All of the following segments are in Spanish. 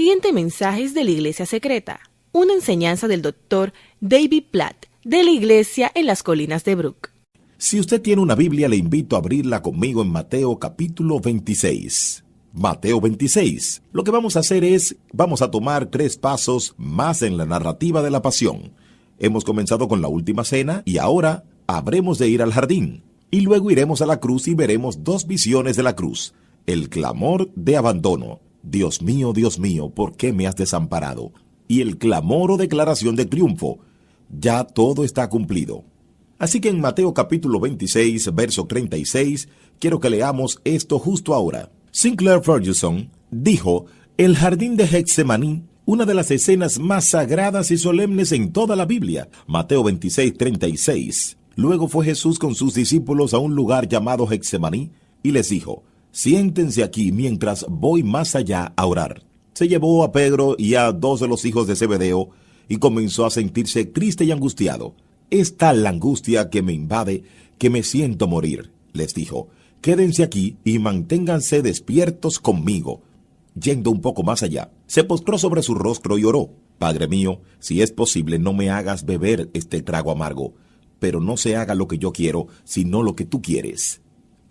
siguiente mensaje es de la Iglesia Secreta, una enseñanza del Dr. David Platt de la Iglesia en las Colinas de Brook. Si usted tiene una Biblia, le invito a abrirla conmigo en Mateo capítulo 26. Mateo 26. Lo que vamos a hacer es, vamos a tomar 3 pasos más en la narrativa de la pasión. Hemos comenzado con la última cena y ahora habremos de ir al jardín. Y luego iremos a la cruz y veremos 2 visiones de la cruz. El clamor de abandono. Dios mío, ¿por qué me has desamparado? Y el clamor o declaración de triunfo. Ya todo está cumplido. Así que en Mateo capítulo 26, verso 36, quiero que leamos esto justo ahora. Sinclair Ferguson dijo, el jardín de Getsemaní, una de las escenas más sagradas y solemnes en toda la Biblia. Mateo 26, 36. Luego fue Jesús con sus discípulos a un lugar llamado Getsemaní y les dijo, siéntense aquí mientras voy más allá a orar. Se llevó a Pedro y a 2 de los hijos de Zebedeo y comenzó a sentirse triste y angustiado. Es tal la angustia que me invade que me siento morir. Les dijo, quédense aquí y manténganse despiertos conmigo. Yendo un poco más allá, se postró sobre su rostro y oró. Padre mío, si es posible, no me hagas beber este trago amargo, pero no se haga lo que yo quiero, sino lo que tú quieres.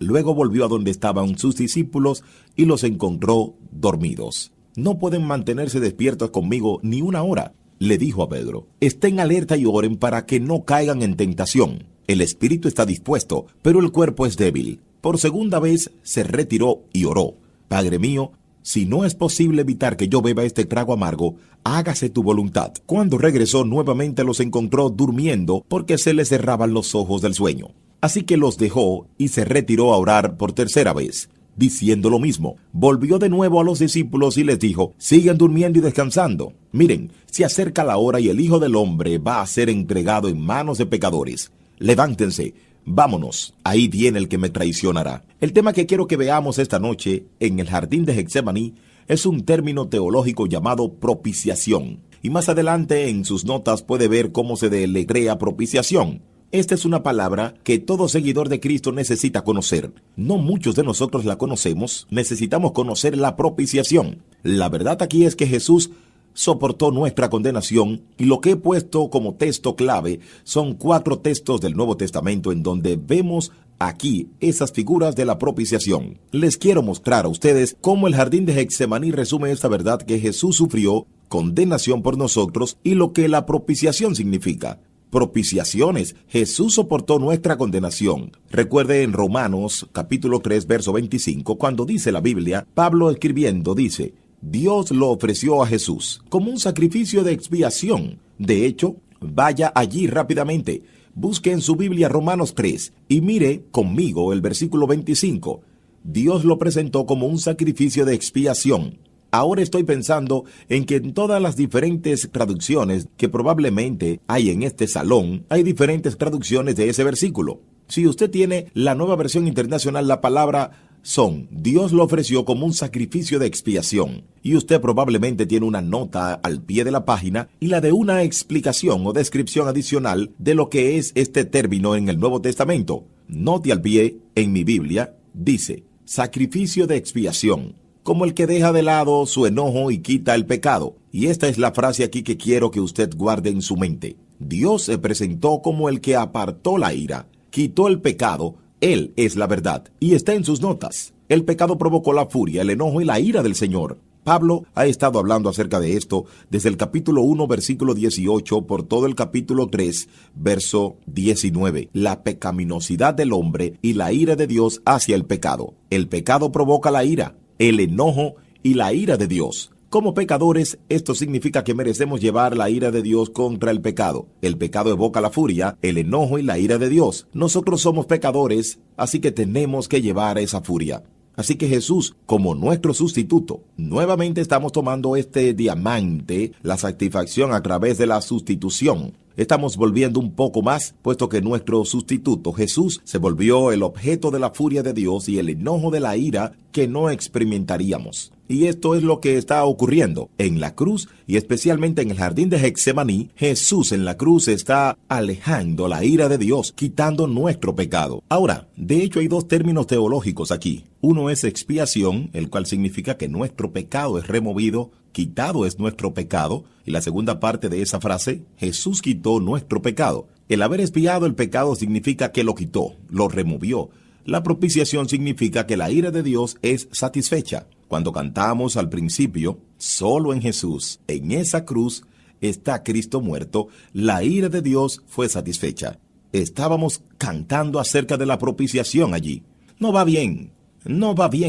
Luego volvió a donde estaban sus discípulos y los encontró dormidos. No pueden mantenerse despiertos conmigo ni una hora, le dijo a Pedro. Estén alerta y oren para que no caigan en tentación. El espíritu está dispuesto, pero el cuerpo es débil. Por segunda vez se retiró y oró. Padre mío, si no es posible evitar que yo beba este trago amargo, hágase tu voluntad. Cuando regresó nuevamente los encontró durmiendo porque se les cerraban los ojos del sueño. Así que los dejó y se retiró a orar por tercera vez, diciendo lo mismo. Volvió de nuevo a los discípulos y les dijo, sigan durmiendo y descansando. Miren, se acerca la hora y el Hijo del Hombre va a ser entregado en manos de pecadores. Levántense, vámonos, ahí viene el que me traicionará. El tema que quiero que veamos esta noche en el jardín de Getsemaní es un término teológico llamado propiciación. Y más adelante en sus notas puede ver cómo se deletrea propiciación. Esta es una palabra que todo seguidor de Cristo necesita conocer. No muchos de nosotros la conocemos, necesitamos conocer la propiciación. La verdad aquí es que Jesús soportó nuestra condenación y lo que he puesto como texto clave son 4 textos del Nuevo Testamento en donde vemos aquí esas figuras de la propiciación. Les quiero mostrar a ustedes cómo el jardín de Getsemaní resume esta verdad que Jesús sufrió condenación por nosotros y lo que la propiciación significa. Propiciaciones. Jesús soportó nuestra condenación. Recuerde en Romanos capítulo 3 verso 25 cuando dice la Biblia, Pablo escribiendo dice, Dios lo ofreció a Jesús como un sacrificio de expiación. De hecho, vaya allí rápidamente, busque en su Biblia Romanos 3 y mire conmigo el versículo 25. Dios lo presentó como un sacrificio de expiación. Ahora estoy pensando en que en todas las diferentes traducciones que probablemente hay en este salón, hay diferentes traducciones de ese versículo. Si usted tiene la Nueva Versión Internacional, la palabra son, Dios lo ofreció como un sacrificio de expiación. Y usted probablemente tiene una nota al pie de la página y la de una explicación o descripción adicional de lo que es este término en el Nuevo Testamento. Note al pie, en mi Biblia, dice, sacrificio de expiación, como el que deja de lado su enojo y quita el pecado. Y esta es la frase aquí que quiero que usted guarde en su mente. Dios se presentó como el que apartó la ira, quitó el pecado. Él es la verdad. Y está en sus notas. El pecado provocó la furia, el enojo y la ira del Señor. Pablo ha estado hablando acerca de esto desde el capítulo 1, versículo 18, por todo el capítulo 3, verso 19. La pecaminosidad del hombre y la ira de Dios hacia el pecado. El pecado provoca la ira, el enojo y la ira de Dios. Como pecadores, esto significa que merecemos llevar la ira de Dios contra el pecado. El pecado evoca la furia, el enojo y la ira de Dios. Nosotros somos pecadores, así que tenemos que llevar esa furia. Así que Jesús, como nuestro sustituto, nuevamente estamos tomando este diamante, la satisfacción a través de la sustitución. Estamos volviendo un poco más, puesto que nuestro sustituto, Jesús, se volvió el objeto de la furia de Dios y el enojo de la ira que no experimentaríamos. Y esto es lo que está ocurriendo en la cruz y especialmente en el jardín de Getsemaní. Jesús en la cruz está alejando la ira de Dios, quitando nuestro pecado. Ahora, de hecho hay 2 términos teológicos aquí. Uno es expiación, el cual significa que nuestro pecado es removido quitado es nuestro pecado, y la segunda parte de esa frase, Jesús quitó nuestro pecado. El haber expiado el pecado significa que lo quitó, lo removió. La propiciación significa que la ira de Dios es satisfecha. Cuando cantamos al principio, solo en Jesús, en esa cruz, está Cristo muerto, la ira de Dios fue satisfecha. Estábamos cantando acerca de la propiciación allí. No va bien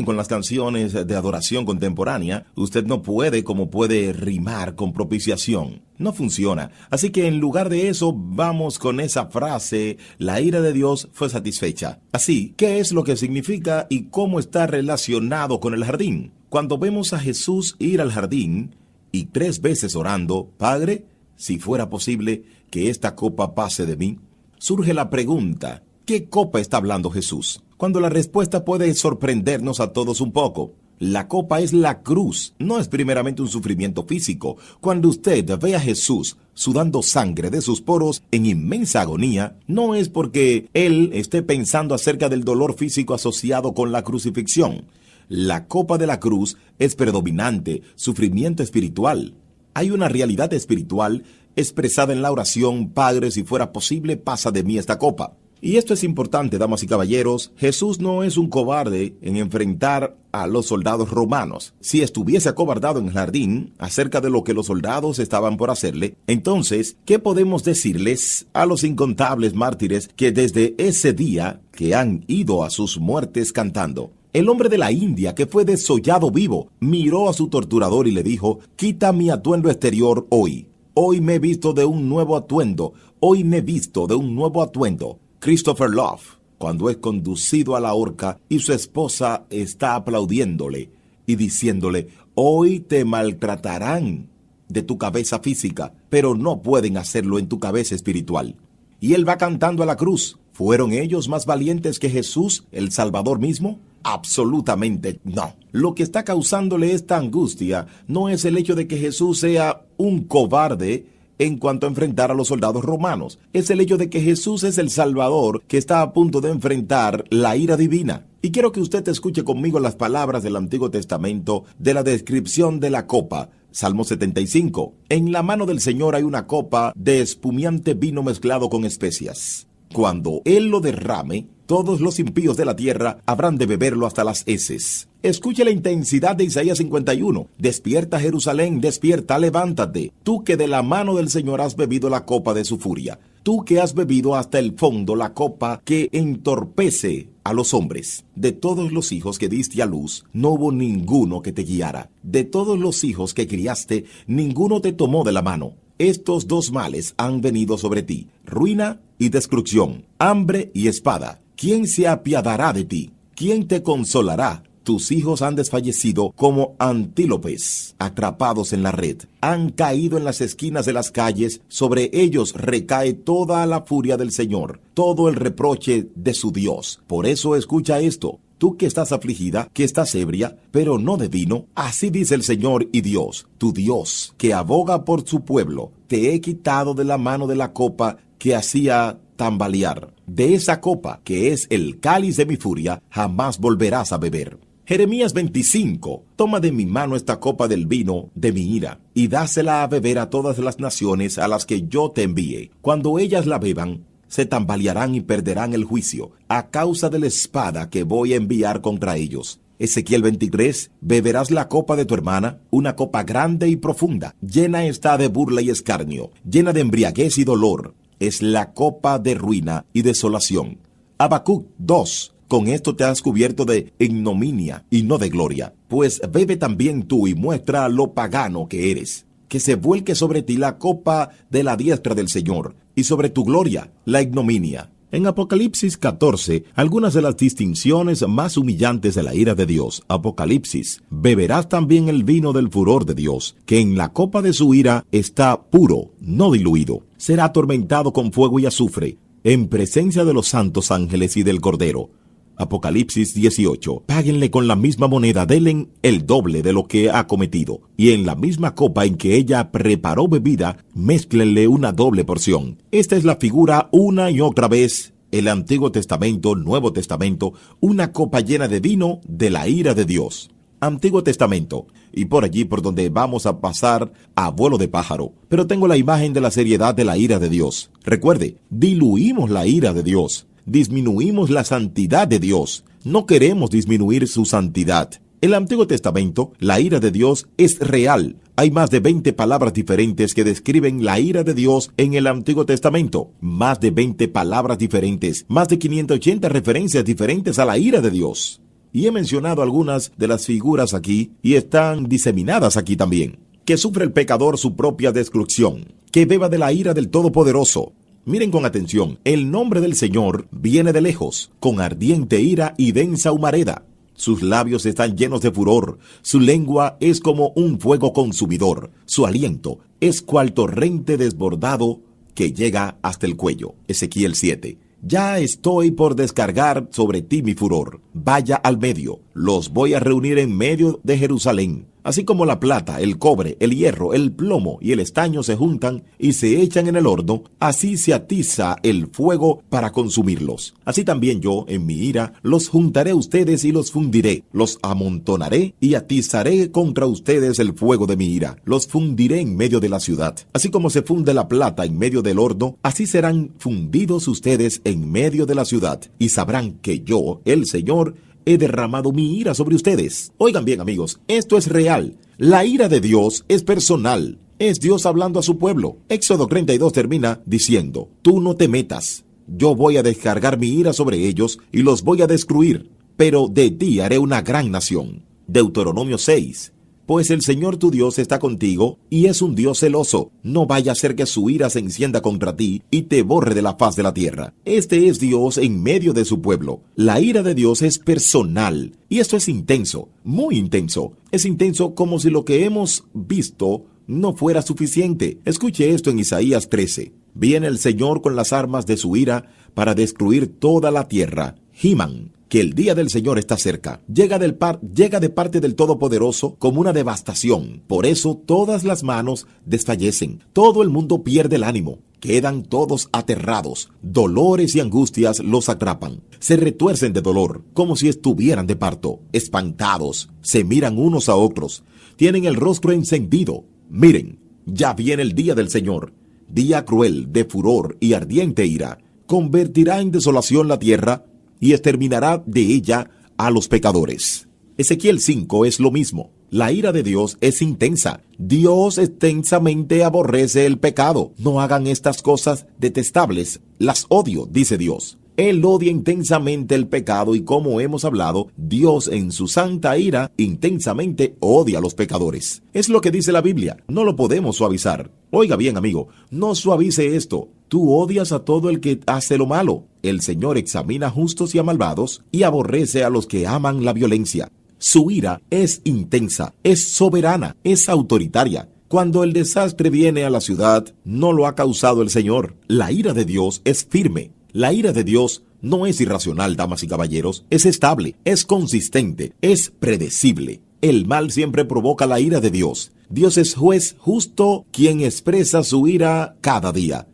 con las canciones de adoración contemporánea. Usted no puede rimar con propiciación. No funciona. Así que en lugar de eso, vamos con esa frase, la ira de Dios fue satisfecha. Así, ¿qué es lo que significa y cómo está relacionado con el jardín? Cuando vemos a Jesús ir al jardín y 3 veces orando, Padre, si fuera posible que esta copa pase de mí, surge la pregunta, ¿qué copa está hablando Jesús? Cuando la respuesta puede sorprendernos a todos un poco. La copa es la cruz, no es primeramente un sufrimiento físico. Cuando usted ve a Jesús sudando sangre de sus poros en inmensa agonía, no es porque Él esté pensando acerca del dolor físico asociado con la crucifixión. La copa de la cruz es predominante, sufrimiento espiritual. Hay una realidad espiritual expresada en la oración, Padre, si fuera posible, pasa de mí esta copa. Y esto es importante, damas y caballeros. Jesús no es un cobarde en enfrentar a los soldados romanos. Si estuviese acobardado en el jardín acerca de lo que los soldados estaban por hacerle, entonces, ¿qué podemos decirles a los incontables mártires que desde ese día que han ido a sus muertes cantando? El hombre de la India que fue desollado vivo miró a su torturador y le dijo, quita mi atuendo exterior hoy. Hoy me he visto de un nuevo atuendo. Hoy me he visto de un nuevo atuendo. Christopher Love, cuando es conducido a la horca y su esposa está aplaudiéndole y diciéndole, hoy te maltratarán de tu cabeza física, pero no pueden hacerlo en tu cabeza espiritual. Y él va cantando a la cruz. ¿Fueron ellos más valientes que Jesús, el Salvador mismo? Absolutamente no. Lo que está causándole esta angustia no es el hecho de que Jesús sea un cobarde en cuanto a enfrentar a los soldados romanos. Es el hecho de que Jesús es el Salvador que está a punto de enfrentar la ira divina. Y quiero que usted escuche conmigo las palabras del Antiguo Testamento de la descripción de la copa. Salmo 75. En la mano del Señor hay una copa de espumiante vino mezclado con especias. Cuando Él lo derrame, todos los impíos de la tierra habrán de beberlo hasta las heces. Escuche la intensidad de Isaías 51. Despierta, Jerusalén, despierta, levántate. Tú que de la mano del Señor has bebido la copa de su furia. Tú que has bebido hasta el fondo la copa que entorpece a los hombres. De todos los hijos que diste a luz, no hubo ninguno que te guiara. De todos los hijos que criaste, ninguno te tomó de la mano. Estos 2 males han venido sobre ti, ruina y destrucción, hambre y espada. ¿Quién se apiadará de ti? ¿Quién te consolará? Tus hijos han desfallecido como antílopes, atrapados en la red. Han caído en las esquinas de las calles, sobre ellos recae toda la furia del Señor, todo el reproche de su Dios. Por eso escucha esto. Tú que estás afligida, que estás ebria, pero no de vino, así dice el Señor y Dios, tu Dios, que aboga por su pueblo. Te he quitado de la mano de la copa que hacía tambalear. De esa copa, que es el cáliz de mi furia, jamás volverás a beber. Jeremías 25. Toma de mi mano esta copa del vino de mi ira, y dásela a beber a todas las naciones a las que yo te envíe. Cuando ellas la beban, se tambalearán y perderán el juicio, a causa de la espada que voy a enviar contra ellos. Ezequiel 23, beberás la copa de tu hermana, una copa grande y profunda, llena está de burla y escarnio, llena de embriaguez y dolor. Es la copa de ruina y desolación. Habacuc 2, con esto te has cubierto de ignominia y no de gloria. Pues bebe también tú y muestra lo pagano que eres. Que se vuelque sobre ti la copa de la diestra del Señor, y sobre tu gloria la ignominia. En Apocalipsis 14, algunas de las distinciones más humillantes de la ira de Dios. Apocalipsis, beberás también el vino del furor de Dios, que en la copa de su ira está puro, no diluido. Será atormentado con fuego y azufre, en presencia de los santos ángeles y del Cordero. Apocalipsis 18. Páguenle con la misma moneda, denle el doble de lo que ha cometido. Y en la misma copa en que ella preparó bebida, mézclenle una doble porción. Esta es la figura una y otra vez. El Antiguo Testamento, Nuevo Testamento, una copa llena de vino de la ira de Dios. Antiguo Testamento, y por allí por donde vamos a pasar a vuelo de pájaro. Pero tengo la imagen de la seriedad de la ira de Dios. Recuerde, diluimos la ira de Dios, disminuimos la santidad de Dios. No queremos disminuir su santidad. En el Antiguo Testamento, la ira de Dios es real. Hay más de 20 palabras diferentes que describen la ira de Dios en el Antiguo Testamento. Más de 20 palabras diferentes, más de 580 referencias diferentes a la ira de Dios. Y he mencionado algunas de las figuras aquí y están diseminadas aquí también. Que sufre el pecador su propia destrucción, que beba de la ira del Todopoderoso. Miren con atención, el nombre del Señor viene de lejos, con ardiente ira y densa humareda. Sus labios están llenos de furor, su lengua es como un fuego consumidor, su aliento es cual torrente desbordado que llega hasta el cuello. Ezequiel 7. Ya estoy por descargar sobre ti mi furor. Vaya al medio, los voy a reunir en medio de Jerusalén. Así como la plata, el cobre, el hierro, el plomo y el estaño se juntan y se echan en el horno, así se atiza el fuego para consumirlos. Así también yo, en mi ira, los juntaré a ustedes y los fundiré. Los amontonaré y atizaré contra ustedes el fuego de mi ira. Los fundiré en medio de la ciudad. Así como se funde la plata en medio del horno, así serán fundidos ustedes en medio de la ciudad. Y sabrán que yo, el Señor, he derramado mi ira sobre ustedes. Oigan bien, amigos, esto es real. La ira de Dios es personal. Es Dios hablando a su pueblo. Éxodo 32 termina diciendo: tú no te metas. Yo voy a descargar mi ira sobre ellos y los voy a destruir. Pero de ti haré una gran nación. Deuteronomio 6. Pues el Señor tu Dios está contigo y es un Dios celoso. No vaya a ser que su ira se encienda contra ti y te borre de la faz de la tierra. Este es Dios en medio de su pueblo. La ira de Dios es personal y esto es intenso, muy intenso. Es intenso como si lo que hemos visto no fuera suficiente. Escuche esto en Isaías 13. Viene el Señor con las armas de su ira para destruir toda la tierra. Giman. Que el día del Señor está cerca. Llega de parte del Todopoderoso como una devastación. Por eso todas las manos desfallecen. Todo el mundo pierde el ánimo. Quedan todos aterrados. Dolores y angustias los atrapan. Se retuercen de dolor, como si estuvieran de parto. Espantados, se miran unos a otros. Tienen el rostro encendido. Miren, ya viene el día del Señor. Día cruel, de furor y ardiente ira. Convertirá en desolación la tierra y exterminará de ella a los pecadores. Ezequiel 5 es lo mismo. La ira de Dios es intensa. Dios intensamente aborrece el pecado. No hagan estas cosas detestables. Las odio, dice Dios. Él odia intensamente el pecado y, como hemos hablado, Dios en su santa ira intensamente odia a los pecadores. Es lo que dice la Biblia. No lo podemos suavizar. Oiga bien, amigo, no suavice esto. Tú odias a todo el que hace lo malo. El Señor examina a justos y a malvados y aborrece a los que aman la violencia. Su ira es intensa, es soberana, es autoritaria. Cuando el desastre viene a la ciudad, no lo ha causado el Señor. La ira de Dios es firme. La ira de Dios no es irracional, damas y caballeros. Es estable, es consistente, es predecible. El mal siempre provoca la ira de Dios. Dios es juez justo quien expresa su ira cada día.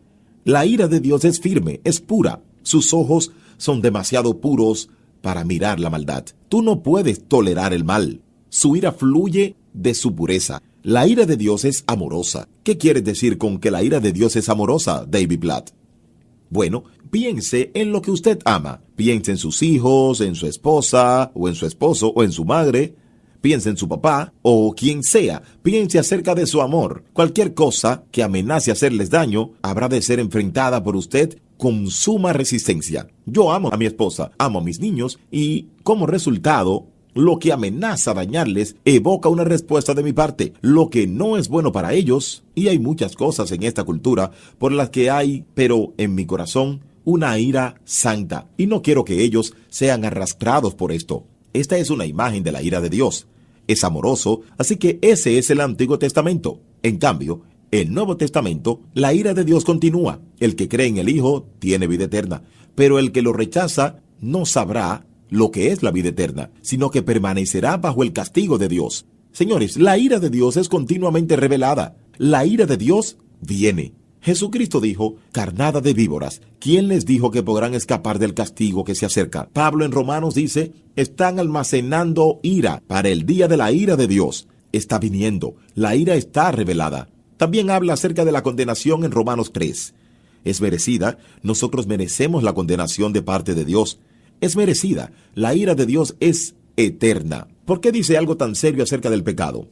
La ira de Dios es firme, es pura. Sus ojos son demasiado puros para mirar la maldad. Tú no puedes tolerar el mal. Su ira fluye de su pureza. La ira de Dios es amorosa. ¿Qué quieres decir con que la ira de Dios es amorosa, David Platt? Bueno, piense en lo que usted ama. Piense en sus hijos, en su esposa, o en su esposo, o en su madre. Piense en su papá, o quien sea. Piense acerca de su amor. Cualquier cosa que amenace hacerles daño habrá de ser enfrentada por usted con suma resistencia. Yo amo a mi esposa, amo a mis niños, y como resultado, lo que amenaza dañarles evoca una respuesta de mi parte, lo que no es bueno para ellos, y hay muchas cosas en esta cultura por las que hay, pero en mi corazón, una ira santa, y no quiero que ellos sean arrastrados por esto. Esta es una imagen de la ira de Dios. Es amoroso, así que ese es el Antiguo Testamento. En cambio, el Nuevo Testamento, la ira de Dios continúa. El que cree en el Hijo tiene vida eterna, pero el que lo rechaza no sabrá lo que es la vida eterna, sino que permanecerá bajo el castigo de Dios. Señores, la ira de Dios es continuamente revelada. La ira de Dios viene. Jesucristo dijo, carnada de víboras, ¿quién les dijo que podrán escapar del castigo que se acerca? Pablo en Romanos dice, están almacenando ira para el día de la ira de Dios. Está viniendo, la ira está revelada. También habla acerca de la condenación en Romanos 3. Es merecida, nosotros merecemos la condenación de parte de Dios. Es merecida, la ira de Dios es eterna. ¿Por qué dice algo tan serio acerca del pecado?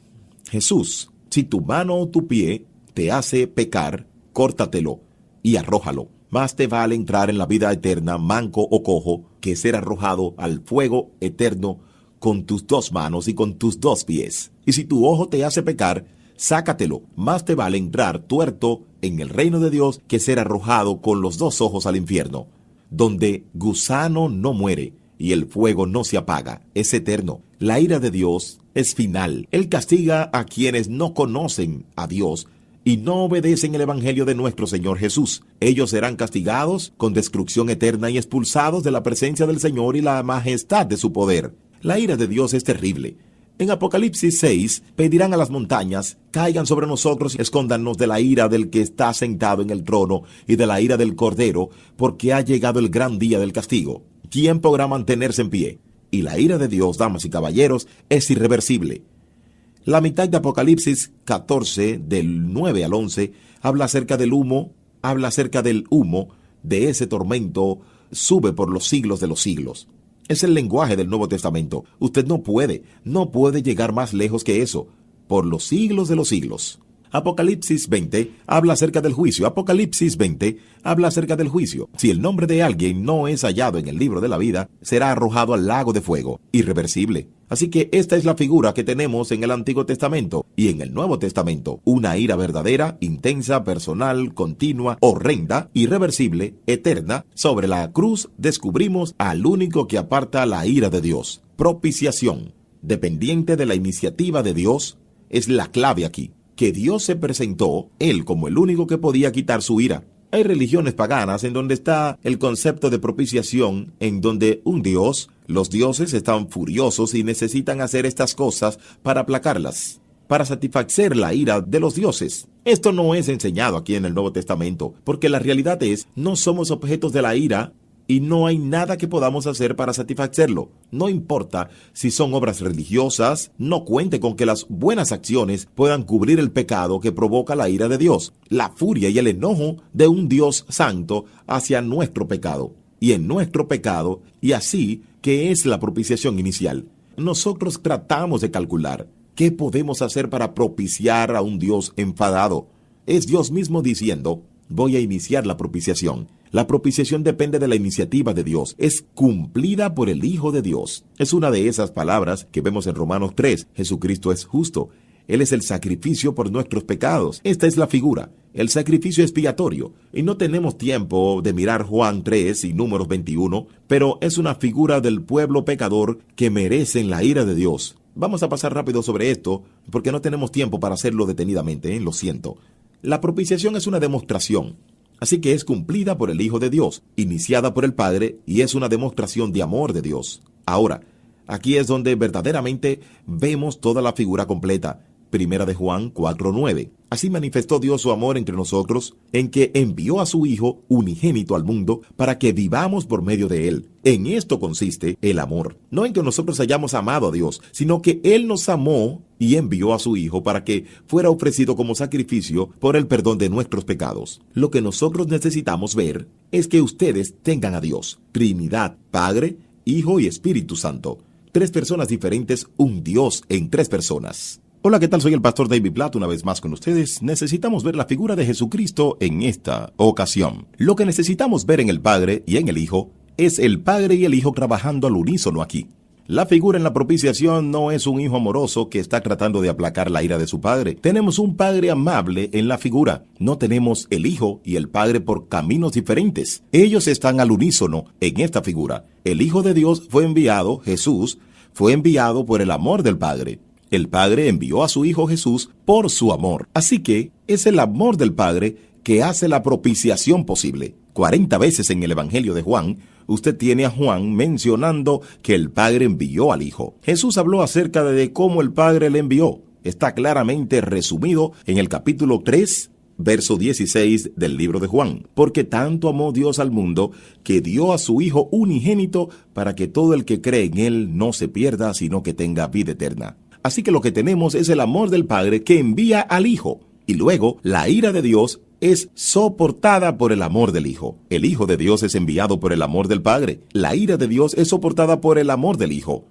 Jesús, si tu mano o tu pie te hace pecar, córtatelo y arrójalo. Más te vale entrar en la vida eterna manco o cojo que ser arrojado al fuego eterno con tus dos manos y con tus dos pies. Y si tu ojo te hace pecar, sácatelo. Más te vale entrar tuerto en el reino de Dios que ser arrojado con los dos ojos al infierno, donde gusano no muere y el fuego no se apaga. Es eterno. La ira de Dios es final. Él castiga a quienes no conocen a Dios y no obedecen el evangelio de nuestro Señor Jesús. Ellos serán castigados con destrucción eterna y expulsados de la presencia del Señor y la majestad de su poder. La ira de Dios es terrible. En Apocalipsis 6, pedirán a las montañas, caigan sobre nosotros y escóndanos de la ira del que está sentado en el trono y de la ira del Cordero, porque ha llegado el gran día del castigo. ¿Quién podrá mantenerse en pie? Y la ira de Dios, damas y caballeros, es irreversible. La mitad de Apocalipsis 14, del 9 al 11, habla acerca del humo de ese tormento, sube por los siglos de los siglos. Es el lenguaje del Nuevo Testamento. Usted no puede llegar más lejos que eso, por los siglos de los siglos. Apocalipsis 20 habla acerca del juicio. Apocalipsis 20 habla acerca del juicio. Si el nombre de alguien no es hallado en el libro de la vida, será arrojado al lago de fuego, irreversible. Así que esta es la figura que tenemos en el Antiguo Testamento y en el Nuevo Testamento. Una ira verdadera, intensa, personal, continua, horrenda, irreversible, eterna. Sobre la cruz descubrimos al único que aparta la ira de Dios. Propiciación. Dependiente de la iniciativa de Dios, es la clave aquí. Que Dios se presentó, Él como el único que podía quitar su ira. Hay religiones paganas en donde está el concepto de propiciación, en donde un Dios, los dioses están furiosos y necesitan hacer estas cosas para aplacarlas, para satisfacer la ira de los dioses. Esto no es enseñado aquí en el Nuevo Testamento, porque la realidad es, no somos objetos de la ira y no hay nada que podamos hacer para satisfacerlo. No importa si son obras religiosas, no cuente con que las buenas acciones puedan cubrir el pecado que provoca la ira de Dios, la furia y el enojo de un Dios santo hacia nuestro pecado. Y en nuestro pecado, y así que es la propiciación inicial. Nosotros tratamos de calcular qué podemos hacer para propiciar a un Dios enfadado. Es Dios mismo diciendo, voy a iniciar la propiciación. La propiciación depende de la iniciativa de Dios. Es cumplida por el Hijo de Dios. Es una de esas palabras que vemos en Romanos 3. Jesucristo es justo. Él es el sacrificio por nuestros pecados. Esta es la figura, el sacrificio expiatorio. Y no tenemos tiempo de mirar Juan 3 y Números 21, pero es una figura del pueblo pecador que merecen la ira de Dios. Vamos a pasar rápido sobre esto, porque no tenemos tiempo para hacerlo detenidamente, lo siento. La propiciación es una demostración. Así que es cumplida por el Hijo de Dios, iniciada por el Padre, y es una demostración de amor de Dios. Ahora, aquí es donde verdaderamente vemos toda la figura completa. Primera de Juan 4:9. Así manifestó Dios su amor entre nosotros, en que envió a su Hijo unigénito al mundo para que vivamos por medio de él. En esto consiste el amor. No en que nosotros hayamos amado a Dios, sino que Él nos amó y envió a su Hijo para que fuera ofrecido como sacrificio por el perdón de nuestros pecados. Lo que nosotros necesitamos ver es que ustedes tengan a Dios, Trinidad, Padre, Hijo y Espíritu Santo. 3 personas diferentes, un Dios en 3 personas. Hola, ¿qué tal? Soy el pastor David Platt, una vez más con ustedes. Necesitamos ver la figura de Jesucristo en esta ocasión. Lo que necesitamos ver en el Padre y en el Hijo es el Padre y el Hijo trabajando al unísono aquí. La figura en la propiciación no es un hijo amoroso que está tratando de aplacar la ira de su padre. Tenemos un Padre amable en la figura. No tenemos el Hijo y el Padre por caminos diferentes. Ellos están al unísono en esta figura. El Hijo de Dios fue enviado, Jesús, fue enviado por el amor del Padre. El Padre envió a su Hijo Jesús por su amor. Así que es el amor del Padre que hace la propiciación posible. 40 veces en el Evangelio de Juan, usted tiene a Juan mencionando que el Padre envió al Hijo. Jesús habló acerca de cómo el Padre le envió. Está claramente resumido en el capítulo 3 verso 16 del libro de Juan. Porque tanto amó Dios al mundo, que dio a su Hijo unigénito, para que todo el que cree en Él no se pierda, sino que tenga vida eterna. Así que lo que tenemos es el amor del Padre que envía al Hijo. Y luego, la ira de Dios es soportada por el amor del Hijo. El Hijo de Dios es enviado por el amor del Padre. La ira de Dios es soportada por el amor del Hijo.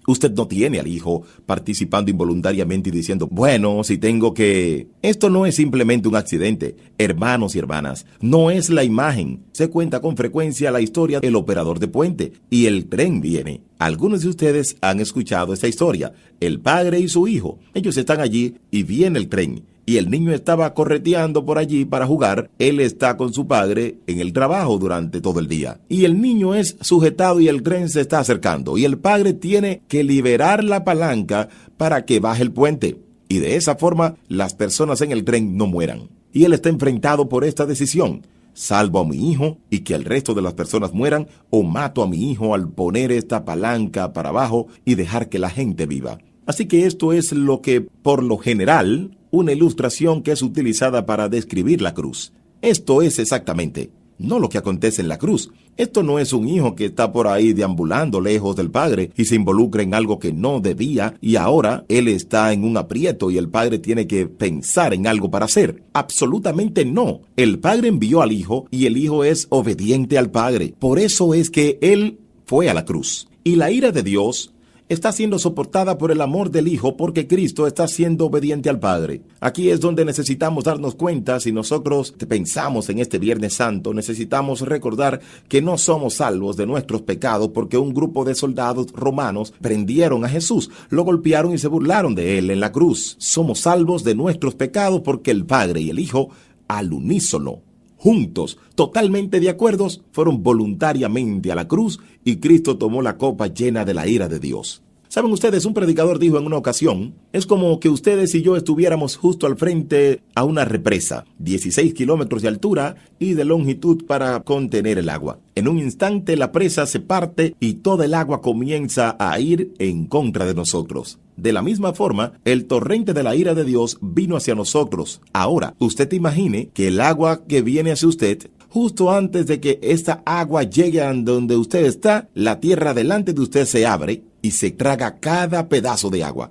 Usted no tiene al Hijo participando involuntariamente y diciendo, bueno, si tengo que... Esto no es simplemente un accidente. Hermanos y hermanas, no es la imagen. Se cuenta con frecuencia la historia del operador de puente y el tren viene. Algunos de ustedes han escuchado esta historia. El padre y su hijo. Ellos están allí y viene el tren. Y el niño estaba correteando por allí para jugar. Él está con su padre en el trabajo durante todo el día. Y el niño es sujetado y el tren se está acercando. Y el padre tiene que liberar la palanca para que baje el puente. Y de esa forma las personas en el tren no mueran. Y él está enfrentado por esta decisión. ¿Salvo a mi hijo y que el resto de las personas mueran? ¿O mato a mi hijo al poner esta palanca para abajo y dejar que la gente viva? Así que esto es lo que, por lo general, una ilustración que es utilizada para describir la cruz. Esto es exactamente, no lo que acontece en la cruz. Esto no es un hijo que está por ahí deambulando lejos del padre y se involucra en algo que no debía y ahora él está en un aprieto y el padre tiene que pensar en algo para hacer. Absolutamente no. El padre envió al hijo y el hijo es obediente al padre. Por eso es que él fue a la cruz. Y la ira de Dios está siendo soportada por el amor del Hijo porque Cristo está siendo obediente al Padre. Aquí es donde necesitamos darnos cuenta, si nosotros pensamos en este Viernes Santo, necesitamos recordar que no somos salvos de nuestros pecados porque un grupo de soldados romanos prendieron a Jesús, lo golpearon y se burlaron de él en la cruz. Somos salvos de nuestros pecados porque el Padre y el Hijo, al unísono, juntos, totalmente de acuerdo, fueron voluntariamente a la cruz y Cristo tomó la copa llena de la ira de Dios. ¿Saben ustedes? Un predicador dijo en una ocasión, es como que ustedes y yo estuviéramos justo al frente a una represa, 16 kilómetros de altura y de longitud para contener el agua. En un instante la presa se parte y toda el agua comienza a ir en contra de nosotros. De la misma forma, el torrente de la ira de Dios vino hacia nosotros. Ahora, usted imagine que el agua que viene hacia usted, justo antes de que esta agua llegue a donde usted está, la tierra delante de usted se abre y se traga cada pedazo de agua.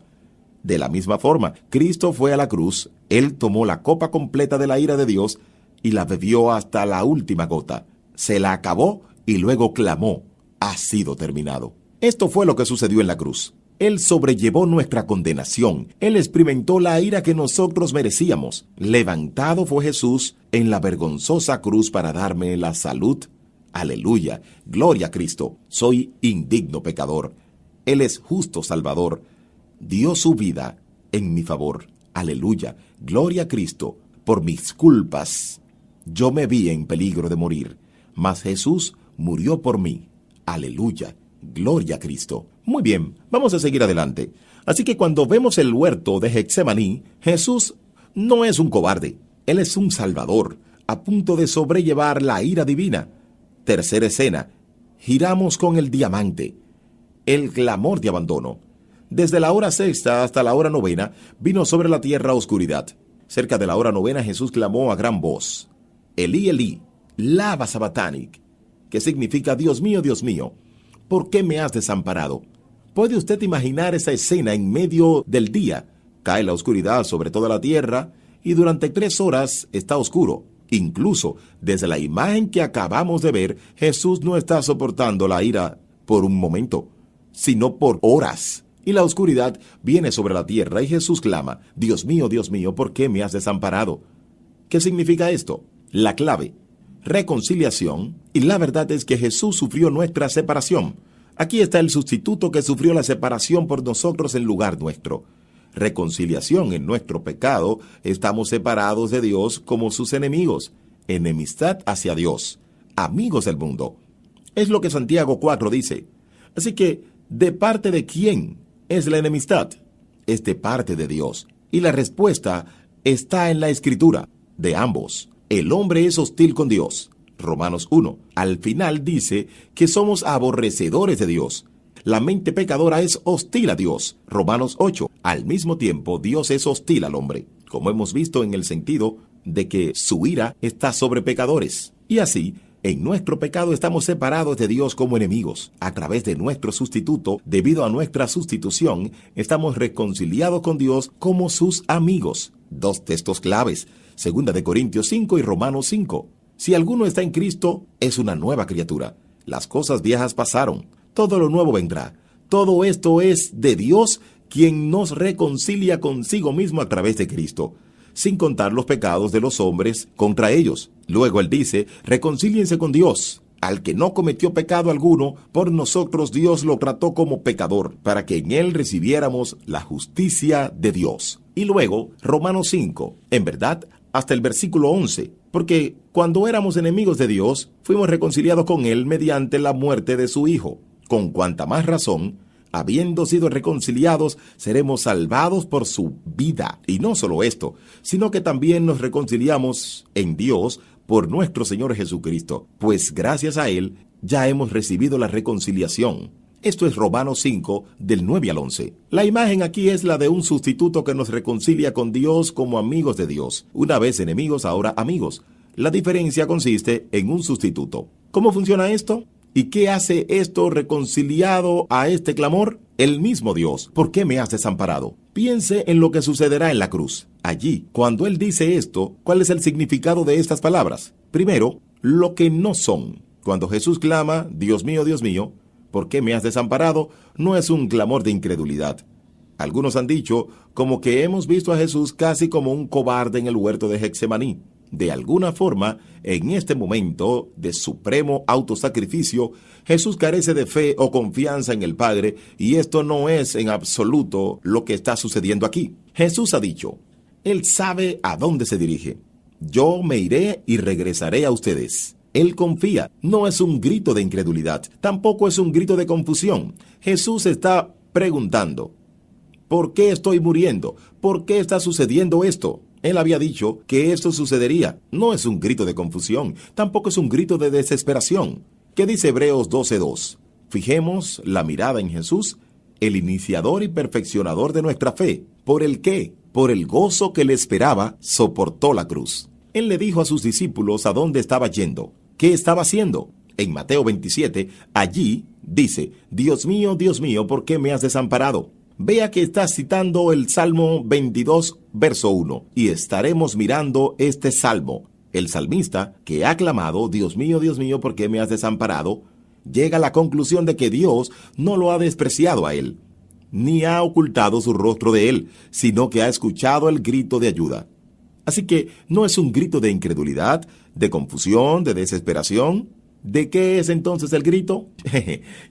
De la misma forma, Cristo fue a la cruz, Él tomó la copa completa de la ira de Dios y la bebió hasta la última gota. Se la acabó y luego clamó, ha sido terminado. Esto fue lo que sucedió en la cruz. Él sobrellevó nuestra condenación. Él experimentó la ira que nosotros merecíamos. Levantado fue Jesús en la vergonzosa cruz para darme la salud. Aleluya. Gloria a Cristo. Soy indigno pecador. Él es justo Salvador. Dio su vida en mi favor. Aleluya. Gloria a Cristo. Por mis culpas, yo me vi en peligro de morir, mas Jesús murió por mí. Aleluya. Gloria a Cristo. Muy bien, vamos a seguir adelante. Así que cuando vemos el huerto de Getsemaní, Jesús no es un cobarde. Él es un salvador, a punto de sobrellevar la ira divina. Tercera escena. Giramos con el diamante. El clamor de abandono. Desde la hora sexta hasta la hora novena, vino sobre la tierra oscuridad. Cerca de la hora novena, Jesús clamó a gran voz. Elí, Elí, lama sabachthani, que significa Dios mío, ¿por qué me has desamparado? ¿Puede usted imaginar esa escena en medio del día? Cae la oscuridad sobre toda la tierra y durante 3 horas está oscuro. Incluso desde la imagen que acabamos de ver, Jesús no está soportando la ira por un momento, sino por horas. Y la oscuridad viene sobre la tierra y Jesús clama, Dios mío, ¿por qué me has desamparado? ¿Qué significa esto? La clave, reconciliación, y la verdad es que Jesús sufrió nuestra separación. Aquí está el sustituto que sufrió la separación por nosotros en lugar nuestro. Reconciliación en nuestro pecado, estamos separados de Dios como sus enemigos. Enemistad hacia Dios, amigos del mundo. Es lo que Santiago 4 dice. Así que, ¿de parte de quién es la enemistad? Es de parte de Dios. Y la respuesta está en la Escritura, de ambos. El hombre es hostil con Dios. Romanos 1. Al final dice que somos aborrecedores de Dios. La mente pecadora es hostil a Dios. Romanos 8. Al mismo tiempo, Dios es hostil al hombre. Como hemos visto en el sentido de que su ira está sobre pecadores. Y así, en nuestro pecado estamos separados de Dios como enemigos. A través de nuestro sustituto, debido a nuestra sustitución, estamos reconciliados con Dios como sus amigos. Dos textos claves, 2 Corintios 5 y Romanos 5. Si alguno está en Cristo, es una nueva criatura. Las cosas viejas pasaron, todo lo nuevo vendrá. Todo esto es de Dios, quien nos reconcilia consigo mismo a través de Cristo, sin contar los pecados de los hombres contra ellos. Luego él dice, reconcíliense con Dios. Al que no cometió pecado alguno, por nosotros Dios lo trató como pecador, para que en él recibiéramos la justicia de Dios. Y luego, Romanos 5, en verdad, hasta el versículo 11, porque cuando éramos enemigos de Dios, fuimos reconciliados con él mediante la muerte de su Hijo. Con cuanta más razón, habiendo sido reconciliados, seremos salvados por su vida. Y no solo esto, sino que también nos reconciliamos en Dios por nuestro Señor Jesucristo, pues gracias a Él ya hemos recibido la reconciliación. Esto es Romanos 5, del 9 al 11. La imagen aquí es la de un sustituto que nos reconcilia con Dios como amigos de Dios. Una vez enemigos, ahora amigos. La diferencia consiste en un sustituto. ¿Cómo funciona esto? ¿Y qué hace esto reconciliado a este clamor? El mismo Dios. ¿Por qué me has desamparado? Piense en lo que sucederá en la cruz. Allí, cuando Él dice esto, ¿cuál es el significado de estas palabras? Primero, lo que no son. Cuando Jesús clama, Dios mío, ¿por qué me has desamparado?, no es un clamor de incredulidad. Algunos han dicho como que hemos visto a Jesús casi como un cobarde en el huerto de Getsemaní. De alguna forma, en este momento de supremo autosacrificio, Jesús carece de fe o confianza en el Padre, y esto no es en absoluto lo que está sucediendo aquí. Jesús ha dicho, Él sabe a dónde se dirige. Yo me iré y regresaré a ustedes. Él confía, no es un grito de incredulidad, tampoco es un grito de confusión. Jesús está preguntando, ¿por qué estoy muriendo? ¿Por qué está sucediendo esto? Él había dicho que esto sucedería. No es un grito de confusión, tampoco es un grito de desesperación. ¿Qué dice Hebreos 12:2? Fijemos la mirada en Jesús, el iniciador y perfeccionador de nuestra fe. ¿Por el qué? Por el gozo que le esperaba, soportó la cruz. Él le dijo a sus discípulos a dónde estaba yendo, qué estaba haciendo. En Mateo 27, allí dice, Dios mío, ¿por qué me has desamparado? Vea que está citando el Salmo 22, verso 1, y estaremos mirando este salmo. El salmista, que ha clamado, Dios mío, ¿por qué me has desamparado?, llega a la conclusión de que Dios no lo ha despreciado a él, ni ha ocultado su rostro de él, sino que ha escuchado el grito de ayuda. Así que no es un grito de incredulidad, de confusión, de desesperación. ¿De qué es entonces el grito?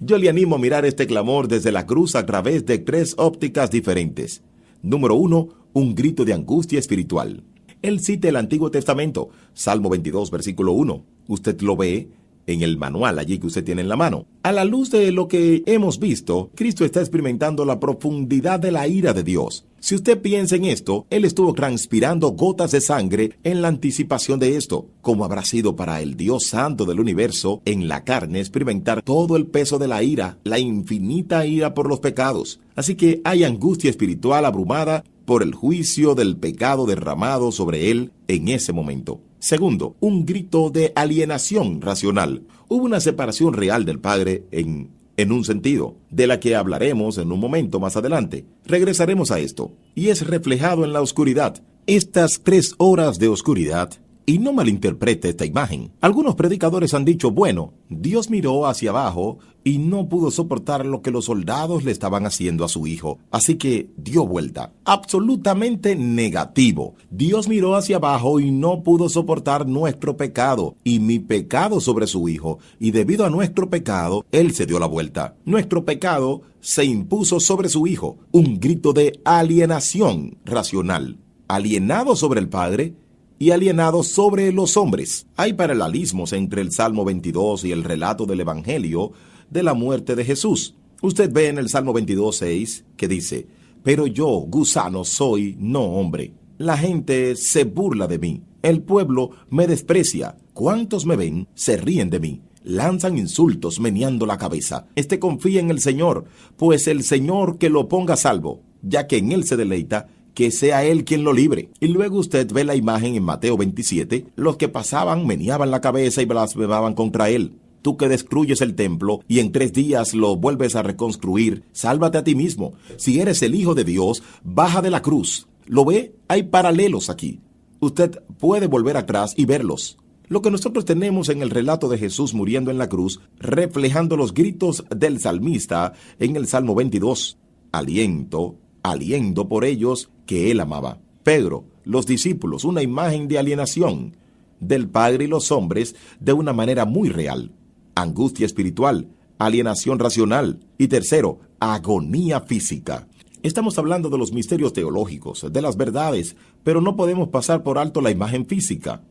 Yo le animo a mirar este clamor desde la cruz a través de 3 ópticas diferentes. Número 1, un grito de angustia espiritual. Él cita el Antiguo Testamento, Salmo 22, versículo 1. Usted lo ve en el manual allí que usted tiene en la mano. A la luz de lo que hemos visto, Cristo está experimentando la profundidad de la ira de Dios. Si usted piensa en esto, Él estuvo transpirando gotas de sangre en la anticipación de esto. ¿Cómo habrá sido para el Dios Santo del universo en la carne experimentar todo el peso de la ira, la infinita ira por los pecados? Así que hay angustia espiritual abrumada por el juicio del pecado derramado sobre Él en ese momento. Segundo, un grito de alienación racional. Hubo una separación real del Padre en un sentido, de la que hablaremos en un momento más adelante. Regresaremos a esto, y es reflejado en la oscuridad. Estas 3 horas de oscuridad, y no malinterprete esta imagen. Algunos predicadores han dicho, bueno, Dios miró hacia abajo y no pudo soportar lo que los soldados le estaban haciendo a su hijo, así que dio vuelta. Absolutamente negativo. Dios miró hacia abajo y no pudo soportar nuestro pecado y mi pecado sobre su hijo, y debido a nuestro pecado, Él se dio la vuelta. Nuestro pecado se impuso sobre su hijo. Un grito de alienación racional. Alienado sobre el Padre y alienados sobre los hombres. Hay paralelismos entre el Salmo 22 y el relato del Evangelio de la muerte de Jesús. Usted ve en el Salmo 22:6 que dice, pero yo, gusano soy, no hombre. La gente se burla de mí. El pueblo me desprecia. Cuantos me ven, se ríen de mí. Lanzan insultos meneando la cabeza. Confía en el Señor, pues el Señor que lo ponga a salvo, ya que en Él se deleita, que sea Él quien lo libre. Y luego usted ve la imagen en Mateo 27, los que pasaban meneaban la cabeza y blasfemaban contra Él. Tú que destruyes el templo y en 3 días lo vuelves a reconstruir, sálvate a ti mismo. Si eres el Hijo de Dios, baja de la cruz. ¿Lo ve? Hay paralelos aquí. Usted puede volver atrás y verlos. Lo que nosotros tenemos en el relato de Jesús muriendo en la cruz, reflejando los gritos del salmista en el Salmo 22. Aliento por ellos que él amaba. Pedro, los discípulos, una imagen de alienación del Padre y los hombres de una manera muy real. Angustia espiritual, alienación racional y tercero, agonía física. Estamos hablando de los misterios teológicos, de las verdades, pero no podemos pasar por alto la imagen física.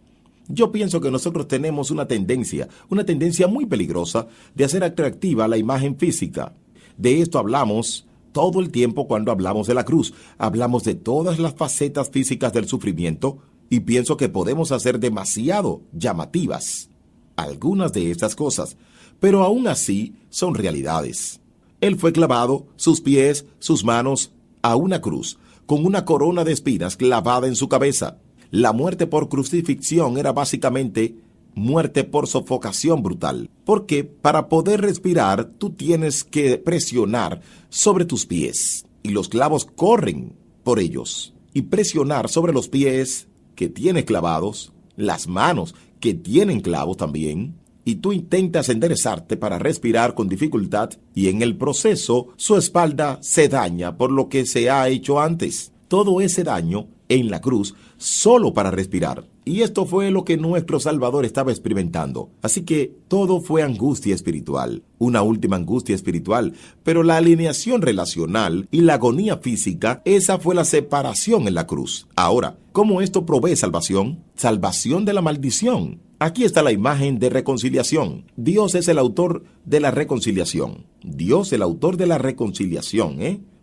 Yo pienso que nosotros tenemos una tendencia muy peligrosa de hacer atractiva la imagen física. De esto hablamos todo el tiempo cuando hablamos de la cruz. Hablamos de todas las facetas físicas del sufrimiento y pienso que podemos hacer demasiado llamativas algunas de estas cosas, pero aún así son realidades. Él fue clavado, sus pies, sus manos, a una cruz, con una corona de espinas clavada en su cabeza. La muerte por crucifixión era básicamente muerte por sofocación brutal, porque para poder respirar tú tienes que presionar sobre tus pies, y los clavos corren por ellos, y presionar sobre los pies que tiene clavados, las manos que tienen clavos también, y tú intentas enderezarte para respirar con dificultad, y en el proceso su espalda se daña por lo que se ha hecho antes. Todo ese daño en la cruz solo para respirar. Y esto fue lo que nuestro Salvador estaba experimentando. Así que todo fue angustia espiritual, una última angustia espiritual, pero la alineación relacional y la agonía física, esa fue la separación en la cruz. Ahora, ¿cómo esto provee salvación? Salvación de la maldición. Aquí está la imagen de reconciliación. Dios es el autor de la reconciliación. Dios, el autor de la reconciliación,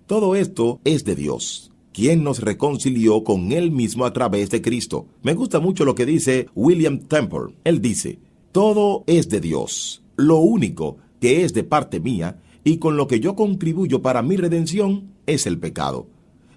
Todo esto es de Dios, quien nos reconcilió con Él mismo a través de Cristo. Me gusta mucho lo que dice William Temple. Él dice, todo es de Dios. Lo único que es de parte mía y con lo que yo contribuyo para mi redención es el pecado,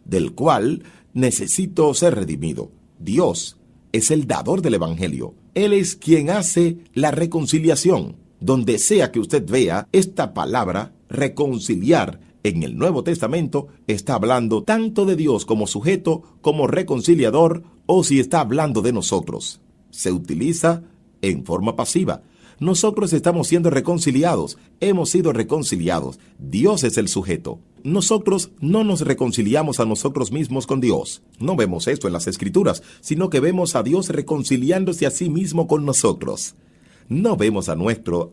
del cual necesito ser redimido. Dios es el dador del Evangelio. Él es quien hace la reconciliación. Donde sea que usted vea esta palabra, reconciliar, en el Nuevo Testamento está hablando tanto de Dios como sujeto, como reconciliador, o si está hablando de nosotros. Se utiliza en forma pasiva. Nosotros estamos siendo reconciliados, hemos sido reconciliados. Dios es el sujeto. Nosotros no nos reconciliamos a nosotros mismos con Dios. No vemos esto en las Escrituras, sino que vemos a Dios reconciliándose a sí mismo con nosotros. No vemos a nuestro...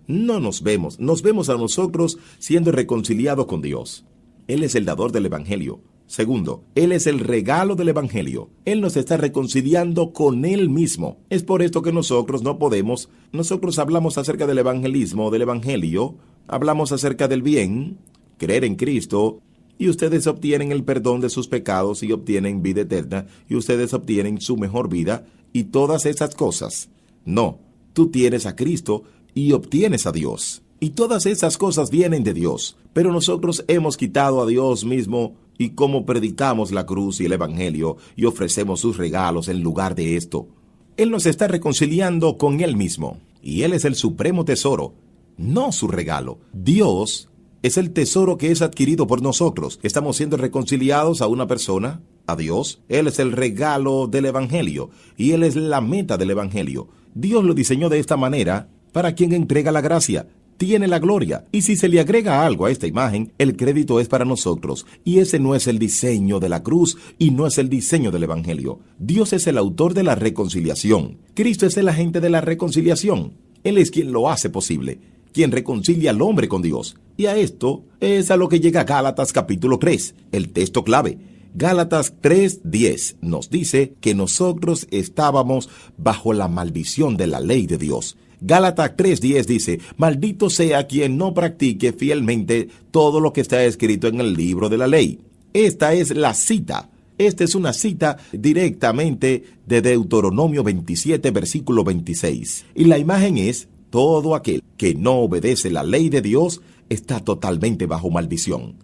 No nos vemos a nosotros siendo reconciliados con Dios. Él es el dador del Evangelio. Segundo, Él es el regalo del Evangelio. Él nos está reconciliando con Él mismo. Es por esto que nosotros hablamos acerca del evangelismo, del Evangelio, hablamos acerca del bien, creer en Cristo, y ustedes obtienen el perdón de sus pecados y obtienen vida eterna, y ustedes obtienen su mejor vida, y todas esas cosas. No, tú tienes a Cristo y obtienes a Dios. Y todas esas cosas vienen de Dios. Pero nosotros hemos quitado a Dios mismo y como predicamos la cruz y el Evangelio y ofrecemos sus regalos en lugar de esto. Él nos está reconciliando con Él mismo. Y Él es el supremo tesoro, no su regalo. Dios es el tesoro que es adquirido por nosotros. Estamos siendo reconciliados a una persona, a Dios. Él es el regalo del Evangelio y Él es la meta del Evangelio. Dios lo diseñó de esta manera. Para quien entrega la gracia, tiene la gloria. Y si se le agrega algo a esta imagen, el crédito es para nosotros. Y ese no es el diseño de la cruz y no es el diseño del Evangelio. Dios es el autor de la reconciliación. Cristo es el agente de la reconciliación. Él es quien lo hace posible, quien reconcilia al hombre con Dios. Y a esto es a lo que llega Gálatas capítulo 3, el texto clave. Gálatas 3:10 nos dice que nosotros estábamos bajo la maldición de la ley de Dios. Gálatas 3:10 dice, maldito sea quien no practique fielmente todo lo que está escrito en el libro de la ley. Esta es la cita. Esta es una cita directamente de Deuteronomio 27, versículo 26. Y la imagen es, todo aquel que no obedece la ley de Dios está totalmente bajo maldición.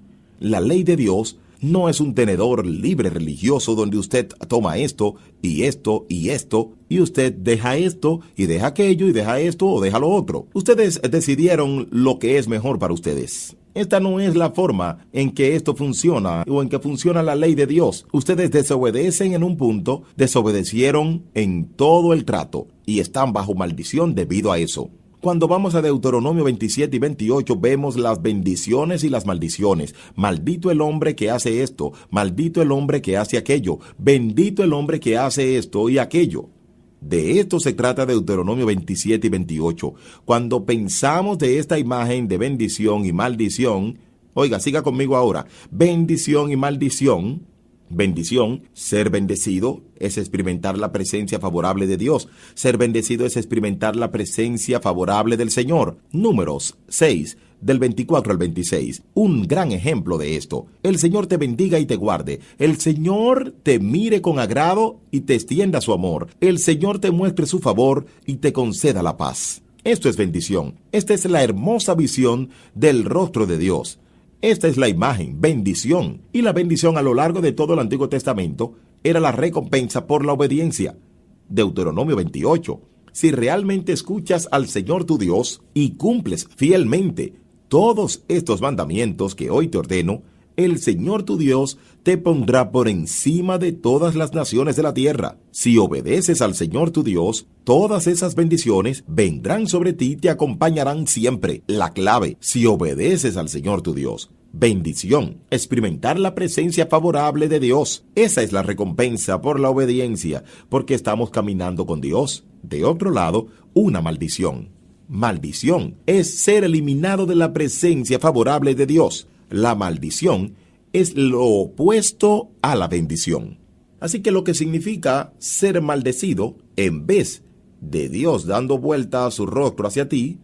La ley de Dios no es un tenedor libre religioso donde usted toma esto y esto y esto, y usted deja esto y deja aquello y deja esto o deja lo otro. Ustedes decidieron lo que es mejor para ustedes. Esta no es la forma en que esto funciona o en que funciona la ley de Dios. Ustedes desobedecen en un punto, desobedecieron en todo el trato y están bajo maldición debido a eso. Cuando vamos a Deuteronomio 27 y 28 vemos las bendiciones y las maldiciones. Maldito el hombre que hace esto, maldito el hombre que hace aquello, bendito el hombre que hace esto y aquello. De esto se trata Deuteronomio 27 y 28. Cuando pensamos de esta imagen de bendición y maldición, oiga, siga conmigo ahora, bendición y maldición. Bendición, ser bendecido, es experimentar la presencia favorable de Dios. Ser bendecido es experimentar la presencia favorable del Señor. Números 6, del 24 al 26. Un gran ejemplo de esto. El Señor te bendiga y te guarde. El Señor te mire con agrado y te extienda su amor. El Señor te muestre su favor y te conceda la paz. Esto es bendición. Esta es la hermosa visión del rostro de Dios. Esta es la imagen, bendición. Y la bendición a lo largo de todo el Antiguo Testamento era la recompensa por la obediencia. Deuteronomio 28. Si realmente escuchas al Señor tu Dios y cumples fielmente todos estos mandamientos que hoy te ordeno, el Señor tu Dios te pondrá por encima de todas las naciones de la tierra. Si obedeces al Señor tu Dios, todas esas bendiciones vendrán sobre ti y te acompañarán siempre. La clave, si obedeces al Señor tu Dios. Bendición, experimentar la presencia favorable de Dios. Esa es la recompensa por la obediencia, porque estamos caminando con Dios. De otro lado, una maldición. Maldición es ser eliminado de la presencia favorable de Dios. La maldición es lo opuesto a la bendición. Así que lo que significa ser maldecido, en vez de Dios dando vuelta su rostro hacia ti,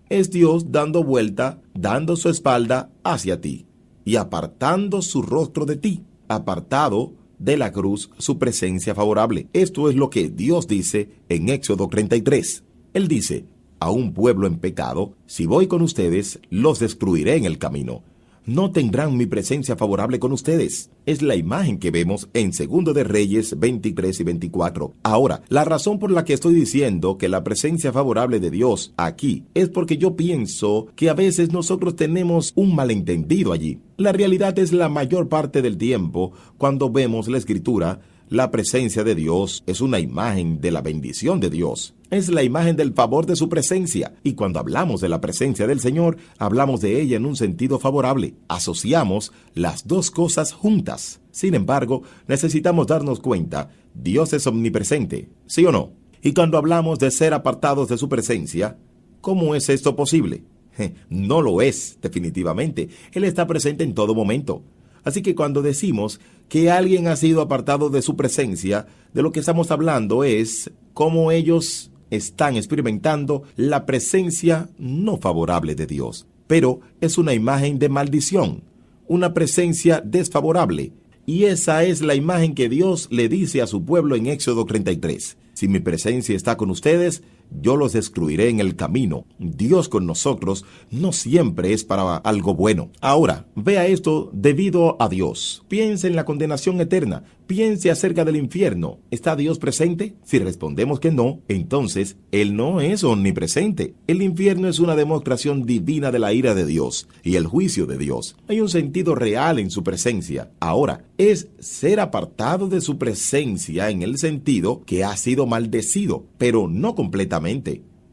es Dios dando vuelta, dando su espalda hacia ti y apartando su rostro de ti, apartado de la cruz su presencia favorable. Esto es lo que Dios dice en Éxodo 33. Él dice, a un pueblo en pecado, si voy con ustedes, los destruiré en el camino. No tendrán mi presencia favorable con ustedes. Es la imagen que vemos en 2 de Reyes 23 y 24. Ahora, la razón por la que estoy diciendo que la presencia favorable de Dios aquí es porque yo pienso que a veces nosotros tenemos un malentendido allí. La realidad es la mayor parte del tiempo, cuando vemos la Escritura, la presencia de Dios es una imagen de la bendición de Dios. Es la imagen del favor de su presencia. Y cuando hablamos de la presencia del Señor, hablamos de ella en un sentido favorable. Asociamos las dos cosas juntas. Sin embargo, necesitamos darnos cuenta, Dios es omnipresente, ¿sí o no? Y cuando hablamos de ser apartados de su presencia, ¿cómo es esto posible? No lo es, definitivamente. Él está presente en todo momento. Así que cuando decimos que alguien ha sido apartado de su presencia, de lo que estamos hablando es cómo ellos están experimentando la presencia no favorable de Dios. Pero es una imagen de maldición, una presencia desfavorable. Y esa es la imagen que Dios le dice a su pueblo en Éxodo 33. Si mi presencia está con ustedes, yo los destruiré en el camino. Dios con nosotros no siempre es para algo bueno. Ahora, vea esto debido a Dios. Piense en la condenación eterna. Piense acerca del infierno. ¿Está Dios presente? Si respondemos que no, entonces Él no es omnipresente. El infierno es una demostración divina de la ira de Dios y el juicio de Dios. Hay un sentido real en su presencia. Ahora, es ser apartado de su presencia en el sentido que ha sido maldecido, pero no completamente.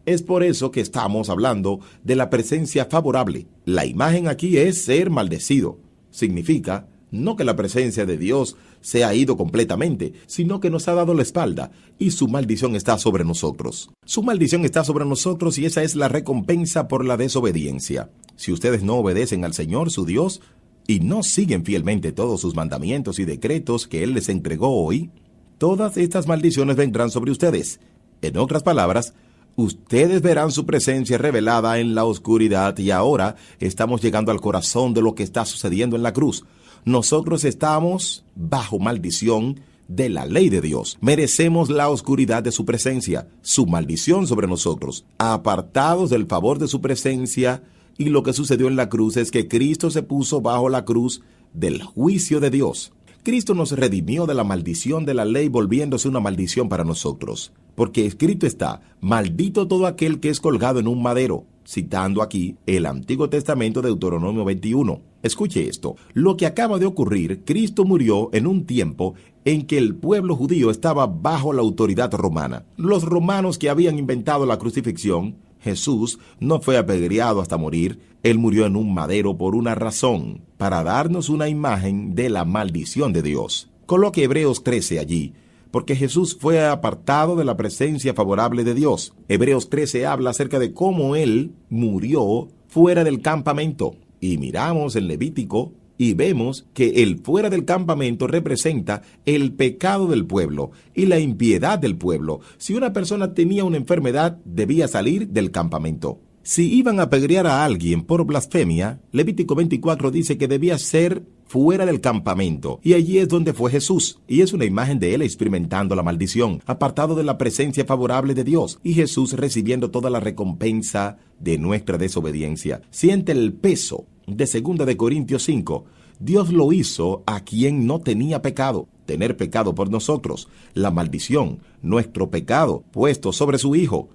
Es por eso que estamos hablando de la presencia favorable. La imagen aquí es ser maldecido. Significa no que la presencia de Dios se ha ido completamente, sino que nos ha dado la espalda y su maldición está sobre nosotros. Su maldición está sobre nosotros y esa es la recompensa por la desobediencia. Si ustedes no obedecen al Señor, su Dios, y no siguen fielmente todos sus mandamientos y decretos que Él les entregó hoy, todas estas maldiciones vendrán sobre ustedes. En otras palabras, ustedes verán su presencia revelada en la oscuridad y ahora estamos llegando al corazón de lo que está sucediendo en la cruz. Nosotros estamos bajo maldición de la ley de Dios. Merecemos la oscuridad de su presencia, su maldición sobre nosotros, apartados del favor de su presencia. Y lo que sucedió en la cruz es que Cristo se puso bajo la cruz, del juicio de Dios. Cristo nos redimió de la maldición de la ley, volviéndose una maldición para nosotros. Porque escrito está, maldito todo aquel que es colgado en un madero, citando aquí el Antiguo Testamento de Deuteronomio 21. Escuche esto, lo que acaba de ocurrir, Cristo murió en un tiempo en que el pueblo judío estaba bajo la autoridad romana. Los romanos que habían inventado la crucifixión, Jesús no fue apedreado hasta morir, él murió en un madero por una razón, para darnos una imagen de la maldición de Dios. Coloque Hebreos 13 allí, porque Jesús fue apartado de la presencia favorable de Dios. Hebreos 13 habla acerca de cómo él murió fuera del campamento. Y miramos en Levítico y vemos que el fuera del campamento representa el pecado del pueblo y la impiedad del pueblo. Si una persona tenía una enfermedad, debía salir del campamento. Si iban a apedrear a alguien por blasfemia, Levítico 24 dice que debía ser fuera del campamento, y allí es donde fue Jesús, y es una imagen de él experimentando la maldición, apartado de la presencia favorable de Dios, y Jesús recibiendo toda la recompensa de nuestra desobediencia. Siente el peso de 2 de Corintios 5. Dios lo hizo a quien no tenía pecado, tener pecado por nosotros, la maldición, nuestro pecado, puesto sobre su Hijo.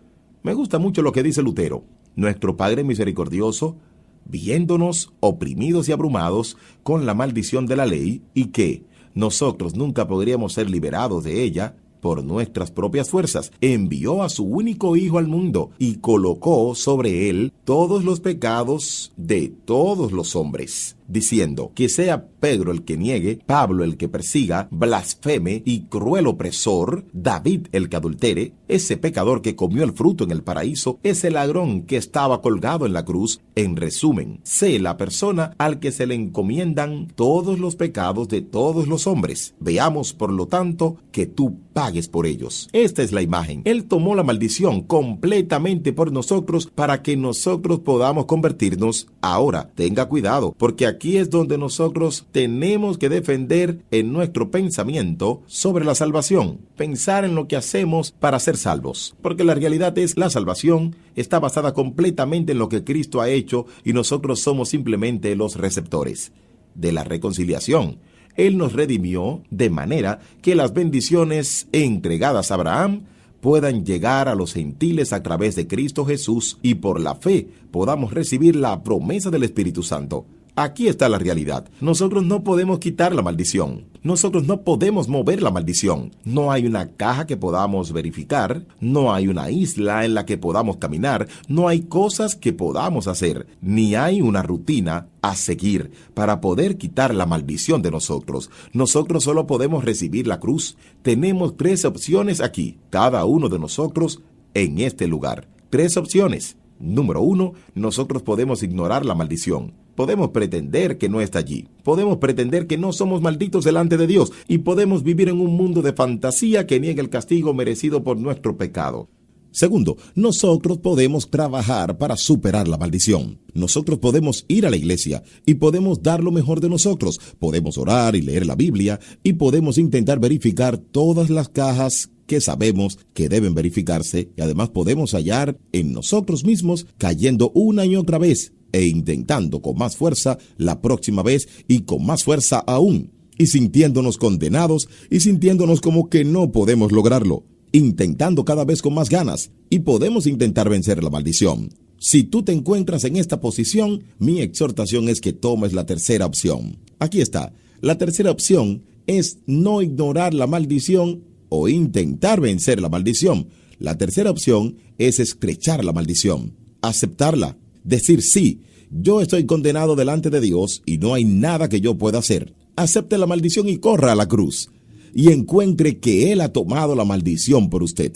Me gusta mucho lo que dice Lutero. Nuestro Padre misericordioso, viéndonos oprimidos y abrumados con la maldición de la ley, y que nosotros nunca podríamos ser liberados de ella por nuestras propias fuerzas, envió a su único Hijo al mundo y colocó sobre él todos los pecados de todos los hombres, diciendo que sea Pedro el que niegue, Pablo el que persiga, blasfeme y cruel opresor, David el que adultere, ese pecador que comió el fruto en el paraíso, ese ladrón que estaba colgado en la cruz. En resumen, sé la persona al que se le encomiendan todos los pecados de todos los hombres. Veamos, por lo tanto, que tú pagues por ellos. Esta es la imagen. Él tomó la maldición completamente por nosotros para que nosotros podamos convertirnos. Ahora, tenga cuidado, porque aquí es donde nosotros tenemos que defender en nuestro pensamiento sobre la salvación. Pensar en lo que hacemos para ser salvos. Porque la realidad es, la salvación está basada completamente en lo que Cristo ha hecho y nosotros somos simplemente los receptores de la reconciliación. Él nos redimió de manera que las bendiciones entregadas a Abraham puedan llegar a los gentiles a través de Cristo Jesús y por la fe podamos recibir la promesa del Espíritu Santo. Aquí está la realidad. Nosotros no podemos quitar la maldición. Nosotros no podemos mover la maldición. No hay una caja que podamos verificar. No hay una isla en la que podamos caminar. No hay cosas que podamos hacer. Ni hay una rutina a seguir para poder quitar la maldición de nosotros. Nosotros solo podemos recibir la cruz. Tenemos 3 opciones aquí, cada uno de nosotros en este lugar. 3 opciones. Número 1, nosotros podemos ignorar la maldición. Podemos pretender que no está allí. Podemos pretender que no somos malditos delante de Dios y podemos vivir en un mundo de fantasía que niega el castigo merecido por nuestro pecado. Segundo, nosotros podemos trabajar para superar la maldición. Nosotros podemos ir a la iglesia y podemos dar lo mejor de nosotros. Podemos orar y leer la Biblia y podemos intentar verificar todas las cajas que sabemos que deben verificarse, y además podemos hallar en nosotros mismos cayendo una y otra vez e intentando con más fuerza la próxima vez y con más fuerza aún, y sintiéndonos condenados y sintiéndonos como que no podemos lograrlo, intentando cada vez con más ganas, y podemos intentar vencer la maldición. Si tú te encuentras en esta posición, mi exhortación es que tomes la tercera opción. Aquí está. La tercera opción es no ignorar la maldición o intentar vencer la maldición. La tercera opción es estrechar la maldición, aceptarla, decir sí, yo estoy condenado delante de Dios y no hay nada que yo pueda hacer. Acepte la maldición y corra a la cruz y encuentre que Él ha tomado la maldición por usted.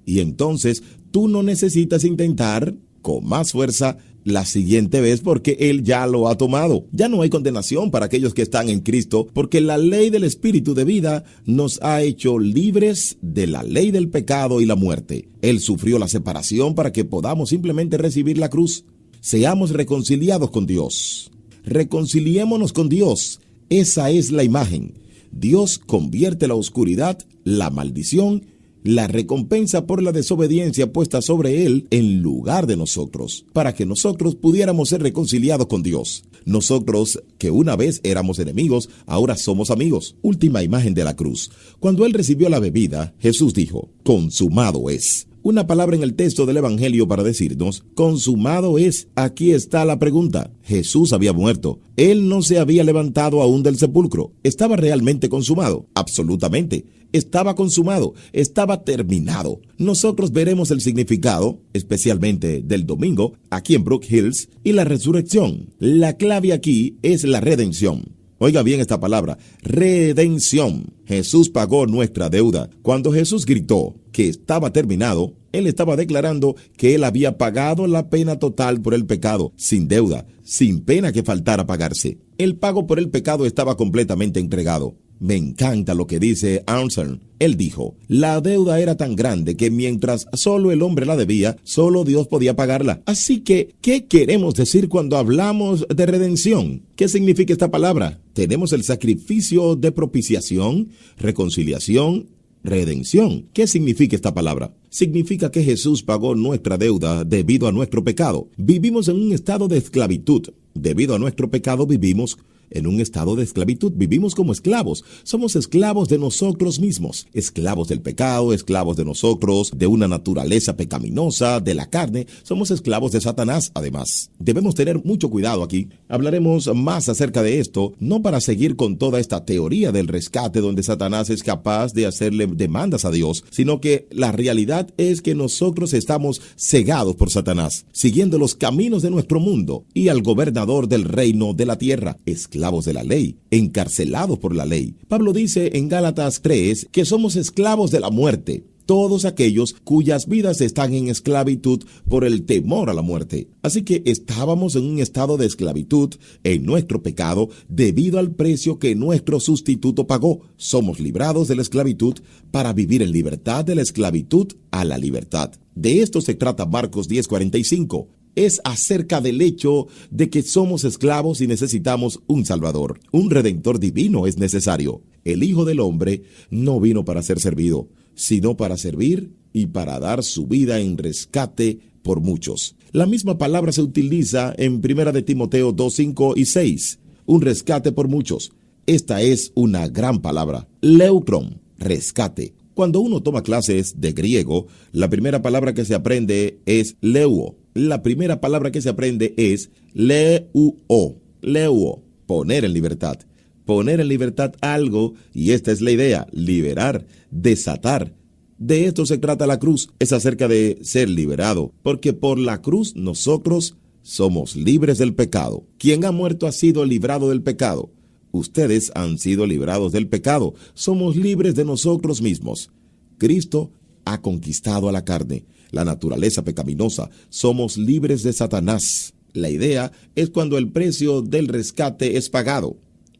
Y entonces tú no necesitas intentar con más fuerza la siguiente vez porque Él ya lo ha tomado. Ya no hay condenación para aquellos que están en Cristo, porque la ley del Espíritu de vida nos ha hecho libres de la ley del pecado y la muerte. Él sufrió la separación para que podamos simplemente recibir la cruz. Seamos reconciliados con Dios. Reconciliémonos con Dios. Esa es la imagen. Dios convierte la oscuridad, la maldición, la recompensa por la desobediencia puesta sobre él en lugar de nosotros, para que nosotros pudiéramos ser reconciliados con Dios. Nosotros, que una vez éramos enemigos, ahora somos amigos. Última imagen de la cruz. Cuando él recibió la bebida, Jesús dijo, consumado es. Una palabra en el texto del Evangelio para decirnos, consumado es. Aquí está la pregunta. Jesús había muerto. Él no se había levantado aún del sepulcro. ¿Estaba realmente consumado? Absolutamente. Estaba consumado. Estaba terminado. Nosotros veremos el significado, especialmente del domingo, aquí en Brook Hills, y la resurrección. La clave aquí es la redención. Oiga bien esta palabra, redención. Jesús pagó nuestra deuda. Cuando Jesús gritó que estaba terminado, Él estaba declarando que Él había pagado la pena total por el pecado, sin deuda, sin pena que faltara pagarse. El pago por el pecado estaba completamente entregado. Me encanta lo que dice Armstrong. Él dijo, la deuda era tan grande que mientras solo el hombre la debía, solo Dios podía pagarla. Así que, ¿qué queremos decir cuando hablamos de redención? ¿Qué significa esta palabra? Tenemos el sacrificio de propiciación, reconciliación, redención. ¿Qué significa esta palabra? Significa que Jesús pagó nuestra deuda debido a nuestro pecado. Vivimos en un estado de esclavitud. Debido a nuestro pecado vivimos en un estado de esclavitud. Vivimos como esclavos. Somos esclavos de nosotros mismos. Esclavos del pecado, esclavos de nosotros, de una naturaleza pecaminosa, de la carne. Somos esclavos de Satanás, además. Debemos tener mucho cuidado aquí. Hablaremos más acerca de esto, no para seguir con toda esta teoría del rescate donde Satanás es capaz de hacerle demandas a Dios, sino que la realidad es que nosotros estamos cegados por Satanás, siguiendo los caminos de nuestro mundo y al gobernador del reino de la tierra, esclavos de la ley, encarcelados por la ley. Pablo dice en Gálatas 3 que somos esclavos de la muerte, todos aquellos cuyas vidas están en esclavitud por el temor a la muerte. Así que estábamos en un estado de esclavitud en nuestro pecado debido al precio que nuestro sustituto pagó. Somos librados de la esclavitud para vivir en libertad de la esclavitud a la libertad. De esto se trata Marcos 10:45. Es acerca del hecho de que somos esclavos y necesitamos un Salvador. Un Redentor divino es necesario. El Hijo del Hombre no vino para ser servido, sino para servir y para dar su vida en rescate por muchos. La misma palabra se utiliza en 1 de Timoteo 2:5 y 6. Un rescate por muchos. Esta es una gran palabra. Leucron, rescate. Cuando uno toma clases de griego, la primera palabra que se aprende es leuo. La primera palabra que se aprende es leuo. Leuo, poner en libertad. Poner en libertad algo, y esta es la idea, liberar, desatar. De esto se trata la cruz, es acerca de ser liberado, porque por la cruz nosotros somos libres del pecado. Quien ha muerto ha sido librado del pecado. Ustedes han sido librados del pecado. Somos libres de nosotros mismos. Cristo ha conquistado a la carne, la naturaleza pecaminosa. Somos libres de Satanás. La idea es cuando el precio del rescate es pagado.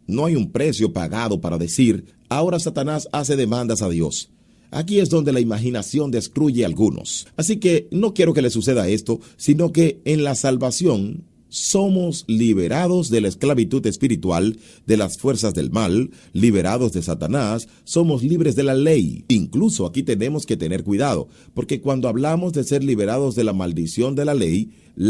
No hay un precio pagado para decir, ahora Satanás hace demandas a Dios. Aquí es donde la imaginación destruye a algunos. Así que no quiero que le suceda esto, sino que en la salvación somos liberados de la esclavitud espiritual, de las fuerzas del mal, liberados de Satanás, somos libres de la ley. Incluso aquí tenemos que tener cuidado, porque cuando hablamos de ser liberados de la maldición de la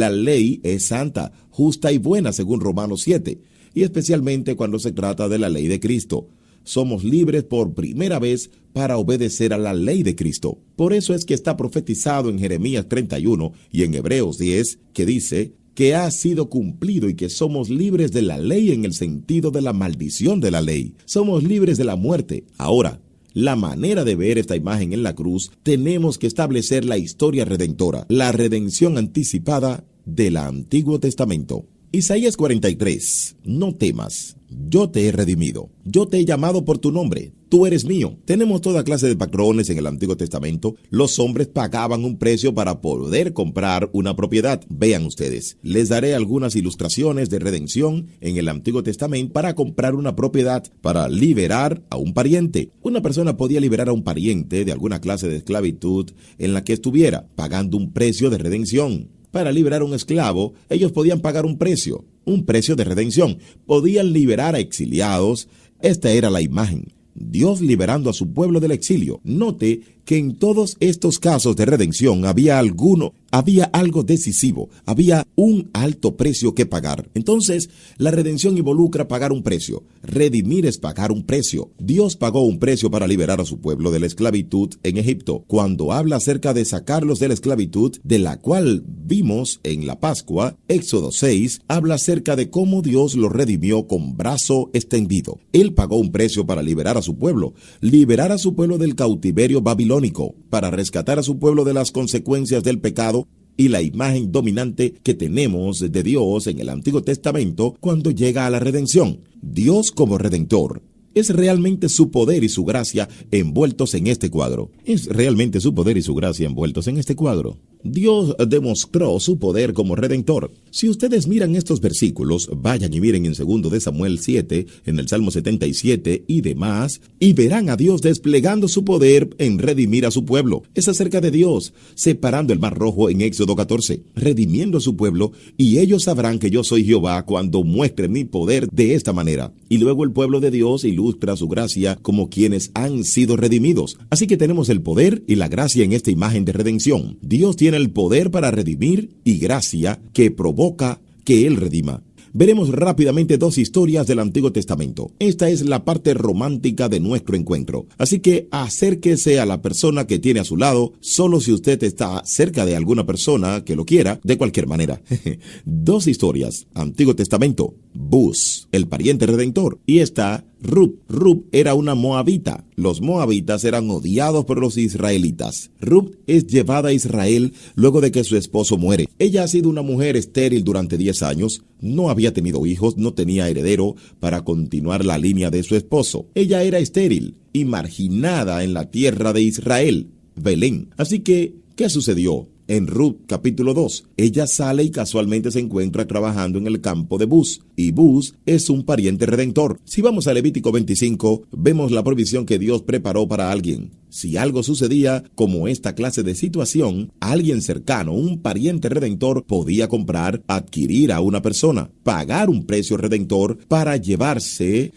ley es santa, justa y buena según Romanos 7, y especialmente cuando se trata de la ley de Cristo. Somos libres por primera vez para obedecer a la ley de Cristo. Por eso es que está profetizado en Jeremías 31 y en Hebreos 10, que dice que ha sido cumplido y que somos libres de la ley en el sentido de la maldición de la ley. Somos libres de la muerte. Ahora, la manera de ver esta imagen en la cruz, tenemos que establecer la historia redentora, la redención anticipada del Antiguo Testamento. Isaías 43. No temas, yo te he redimido, yo te he llamado por tu nombre, tú eres mío. Tenemos toda clase de patrones en el Antiguo Testamento. Los hombres pagaban un precio para poder comprar una propiedad. Vean ustedes, les daré algunas ilustraciones de redención en el Antiguo Testamento para comprar una propiedad, para liberar a un pariente. Una persona podía liberar a un pariente de alguna clase de esclavitud en la que estuviera, pagando un precio de redención. Para liberar a un esclavo, ellos podían pagar un precio de redención. Podían liberar a exiliados. Esta era la imagen. Dios liberando a su pueblo del exilio. Note que en todos estos casos de redención había algo decisivo, había un alto precio que pagar. Entonces, la redención involucra pagar un precio. Redimir es pagar un precio. Dios pagó un precio para liberar a su pueblo de la esclavitud en Egipto. Cuando habla acerca de sacarlos de la esclavitud, de la cual vimos en la Pascua, Éxodo 6, habla acerca de cómo Dios los redimió con brazo extendido. Él pagó un precio para liberar a su pueblo del cautiverio babilónico, para rescatar a su pueblo de las consecuencias del pecado y la imagen dominante que tenemos de Dios en el Antiguo Testamento cuando llega a la redención. Dios como redentor. Es realmente su poder y su gracia envueltos en este cuadro. Dios demostró su poder como redentor. Si ustedes miran estos versículos, vayan y miren en 2 de Samuel 7, en el Salmo 77 y demás, y verán a Dios desplegando su poder en redimir a su pueblo. Es acerca de Dios, separando el Mar Rojo en Éxodo 14, redimiendo a su pueblo, y ellos sabrán que yo soy Jehová cuando muestre mi poder de esta manera. Y luego el pueblo de Dios ilustra su gracia como quienes han sido redimidos. Así que tenemos el poder y la gracia en esta imagen de redención. Dios tiene el poder para redimir y gracia que provoca que Él redima. Veremos rápidamente 2 historias del Antiguo Testamento. Esta es la parte romántica de nuestro encuentro. Así que acérquese a la persona que tiene a su lado, solo si usted está cerca de alguna persona que lo quiera, de cualquier manera. 2 historias. Antiguo Testamento. Buz, el pariente redentor. Y está Ruth. Ruth era una moabita. Los moabitas eran odiados por los israelitas. Ruth es llevada a Israel luego de que su esposo muere. Ella ha sido una mujer estéril durante 10 años. No había tenido hijos, no tenía heredero para continuar la línea de su esposo. Ella era estéril y marginada en la tierra de Israel, Belén. Así que, ¿qué sucedió? En Ruth capítulo 2, ella sale y casualmente se encuentra trabajando en el campo de Buz, y Buz es un pariente redentor. Si vamos a Levítico 25, vemos la provisión que Dios preparó para alguien. Si algo sucedía como esta clase de situación, alguien cercano, un pariente redentor, podía comprar, adquirir a una persona, pagar un precio redentor para llevarse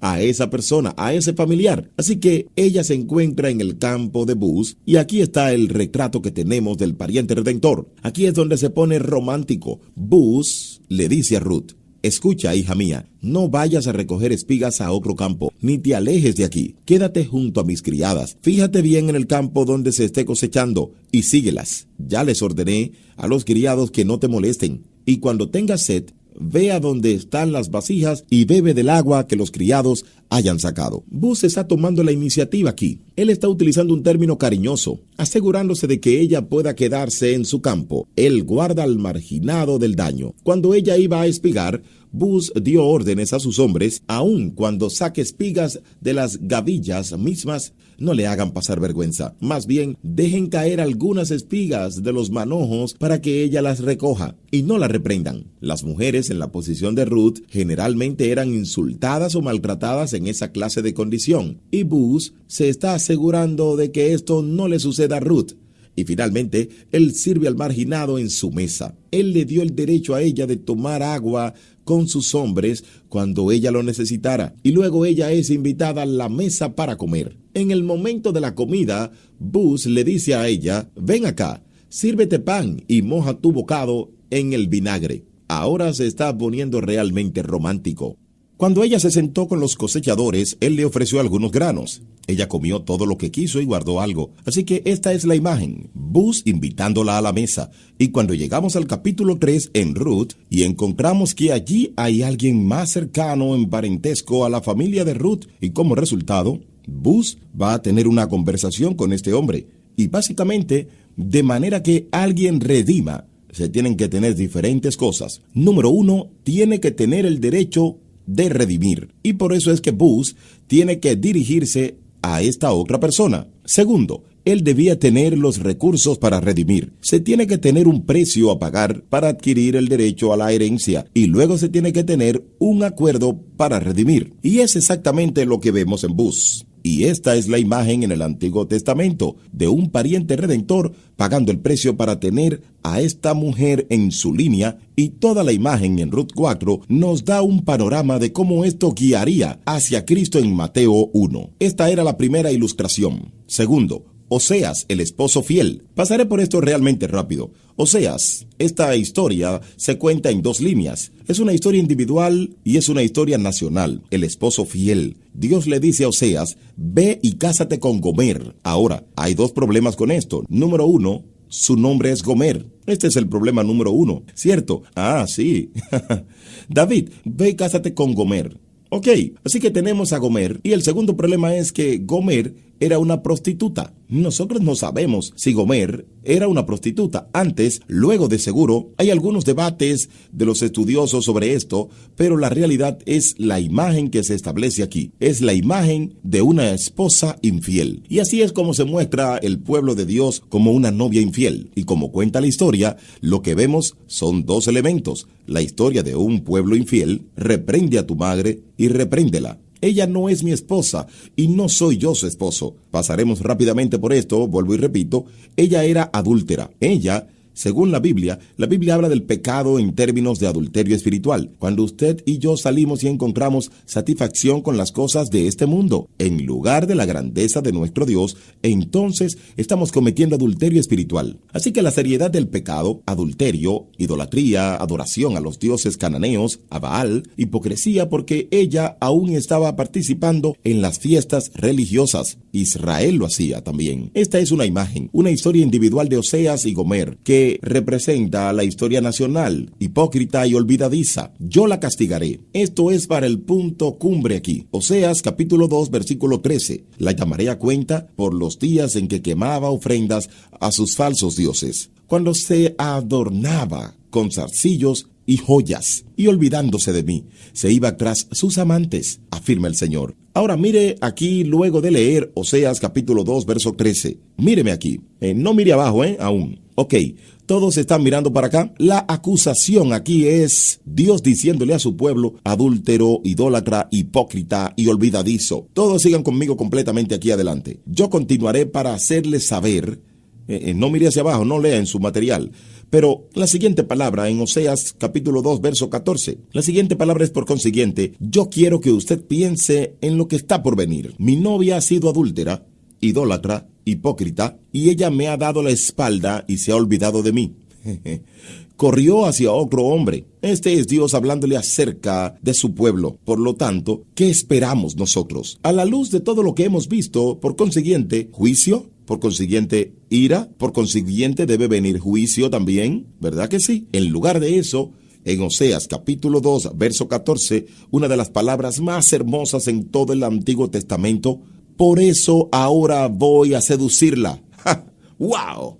a esa persona, a ese familiar. Así que ella se encuentra en el campo de Buz, y aquí está el retrato que tenemos del pariente redentor. Aquí es donde se pone romántico. Buz le dice a Ruth: escucha, hija mía, no vayas a recoger espigas a otro campo, ni te alejes de aquí. Quédate junto a mis criadas. Fíjate bien en el campo donde se esté cosechando y síguelas. Ya les ordené a los criados que no te molesten. Y cuando tengas sed, ve a donde están las vasijas y bebe del agua que los criados hayan sacado. Buz está tomando la iniciativa aquí. Él está utilizando un término cariñoso, asegurándose de que ella pueda quedarse en su campo. Él guarda al marginado del daño. Cuando ella iba a espigar, Buz dio órdenes a sus hombres: aun cuando saque espigas de las gavillas mismas, no le hagan pasar vergüenza. Más bien, dejen caer algunas espigas de los manojos para que ella las recoja, y no la reprendan. Las mujeres en la posición de Ruth generalmente eran insultadas o maltratadas en esa clase de condición, y Buz se está asegurando de que esto no le suceda a Ruth. Y finalmente, él sirve al marginado en su mesa. Él le dio el derecho a ella de tomar agua con sus hombres cuando ella lo necesitara. Y luego ella es invitada a la mesa para comer. En el momento de la comida, Buz le dice a ella: ven acá, sírvete pan y moja tu bocado en el vinagre. Ahora se está poniendo realmente romántico. Cuando ella se sentó con los cosechadores, él le ofreció algunos granos. Ella comió todo lo que quiso y guardó algo. Así que esta es la imagen: Buz invitándola a la mesa. Y cuando llegamos al capítulo 3 en Ruth, y encontramos que allí hay alguien más cercano en parentesco a la familia de Ruth, y como resultado, Buz va a tener una conversación con este hombre. Y básicamente, de manera que alguien redima, se tienen que tener diferentes cosas. Número 1, tiene que tener el derecho de redimir, y por eso es que Buz tiene que dirigirse a esta otra persona. Segundo, él debía tener los recursos para redimir. Se tiene que tener un precio a pagar para adquirir el derecho a la herencia, y luego se tiene que tener un acuerdo para redimir. Y es exactamente lo que vemos en Buz. Y esta es la imagen en el Antiguo Testamento de un pariente redentor pagando el precio para tener a esta mujer en su línea, y toda la imagen en Ruth 4 nos da un panorama de cómo esto guiaría hacia Cristo en Mateo 1. Esta era la primera ilustración. Segundo, Oseas, el esposo fiel. Pasaré por esto realmente rápido. Oseas, esta historia se cuenta en dos líneas. Es una historia individual y es una historia nacional. El esposo fiel. Dios le dice a Oseas, ve y cásate con Gomer. Ahora, hay dos problemas con esto. Número uno, su nombre es Gomer. Este es el problema número uno, ¿cierto? Ah, sí. David, ve y cásate con Gomer. Ok, así que tenemos a Gomer, y el segundo problema es que Gomer era una prostituta. Nosotros no sabemos si Gomer era una prostituta antes, luego de seguro. Hay algunos debates de los estudiosos sobre esto, pero la realidad es la imagen que se establece aquí. Es la imagen de una esposa infiel. Y así es como se muestra el pueblo de Dios como una novia infiel. Y como cuenta la historia, lo que vemos son dos elementos. La historia de un pueblo infiel: reprende a tu madre y repréndela. Ella no es mi esposa y no soy yo su esposo. Pasaremos rápidamente por esto, vuelvo y repito. Ella era adúltera. Ella, según la Biblia habla del pecado en términos de adulterio espiritual. Cuando usted y yo salimos y encontramos satisfacción con las cosas de este mundo, en lugar de la grandeza de nuestro Dios, entonces estamos cometiendo adulterio espiritual. Así que la seriedad del pecado, adulterio, idolatría, adoración a los dioses cananeos, a Baal, hipocresía, porque ella aún estaba participando en las fiestas religiosas. Israel lo hacía también. Esta es una imagen, una historia individual de Oseas y Gomer, que representa la historia nacional, hipócrita y olvidadiza. Yo la castigaré. Esto es para el punto cumbre aquí. Oseas capítulo 2 versículo 13. La llamaré a cuenta por los días en que quemaba ofrendas a sus falsos dioses, cuando se adornaba con zarcillos y joyas, y olvidándose de mí, se iba tras sus amantes, afirma el Señor. Ahora mire aquí, luego de leer Oseas capítulo 2 verso 13. Míreme aquí. No mire abajo, aún. Ok, todos están mirando para acá. La acusación aquí es Dios diciéndole a su pueblo: adúltero, idólatra, hipócrita y olvidadizo. Todos sigan conmigo completamente aquí adelante. Yo continuaré para hacerles saber. No mire hacia abajo, no lea en su material. Pero la siguiente palabra en Oseas capítulo 2 verso 14. La siguiente palabra es: por consiguiente, yo quiero que usted piense en lo que está por venir. Mi novia ha sido adúltera, idólatra, hipócrita, y ella me ha dado la espalda y se ha olvidado de mí. Corrió hacia otro hombre. Este es Dios hablándole acerca de su pueblo. Por lo tanto, ¿qué esperamos nosotros? A la luz de todo lo que hemos visto, por consiguiente, juicio, por consiguiente, ira, por consiguiente debe venir juicio también, ¿verdad que sí? En lugar de eso, en Oseas capítulo 2, verso 14, una de las palabras más hermosas en todo el Antiguo Testamento: por eso ahora voy a seducirla. ¡Ja! ¡Wow!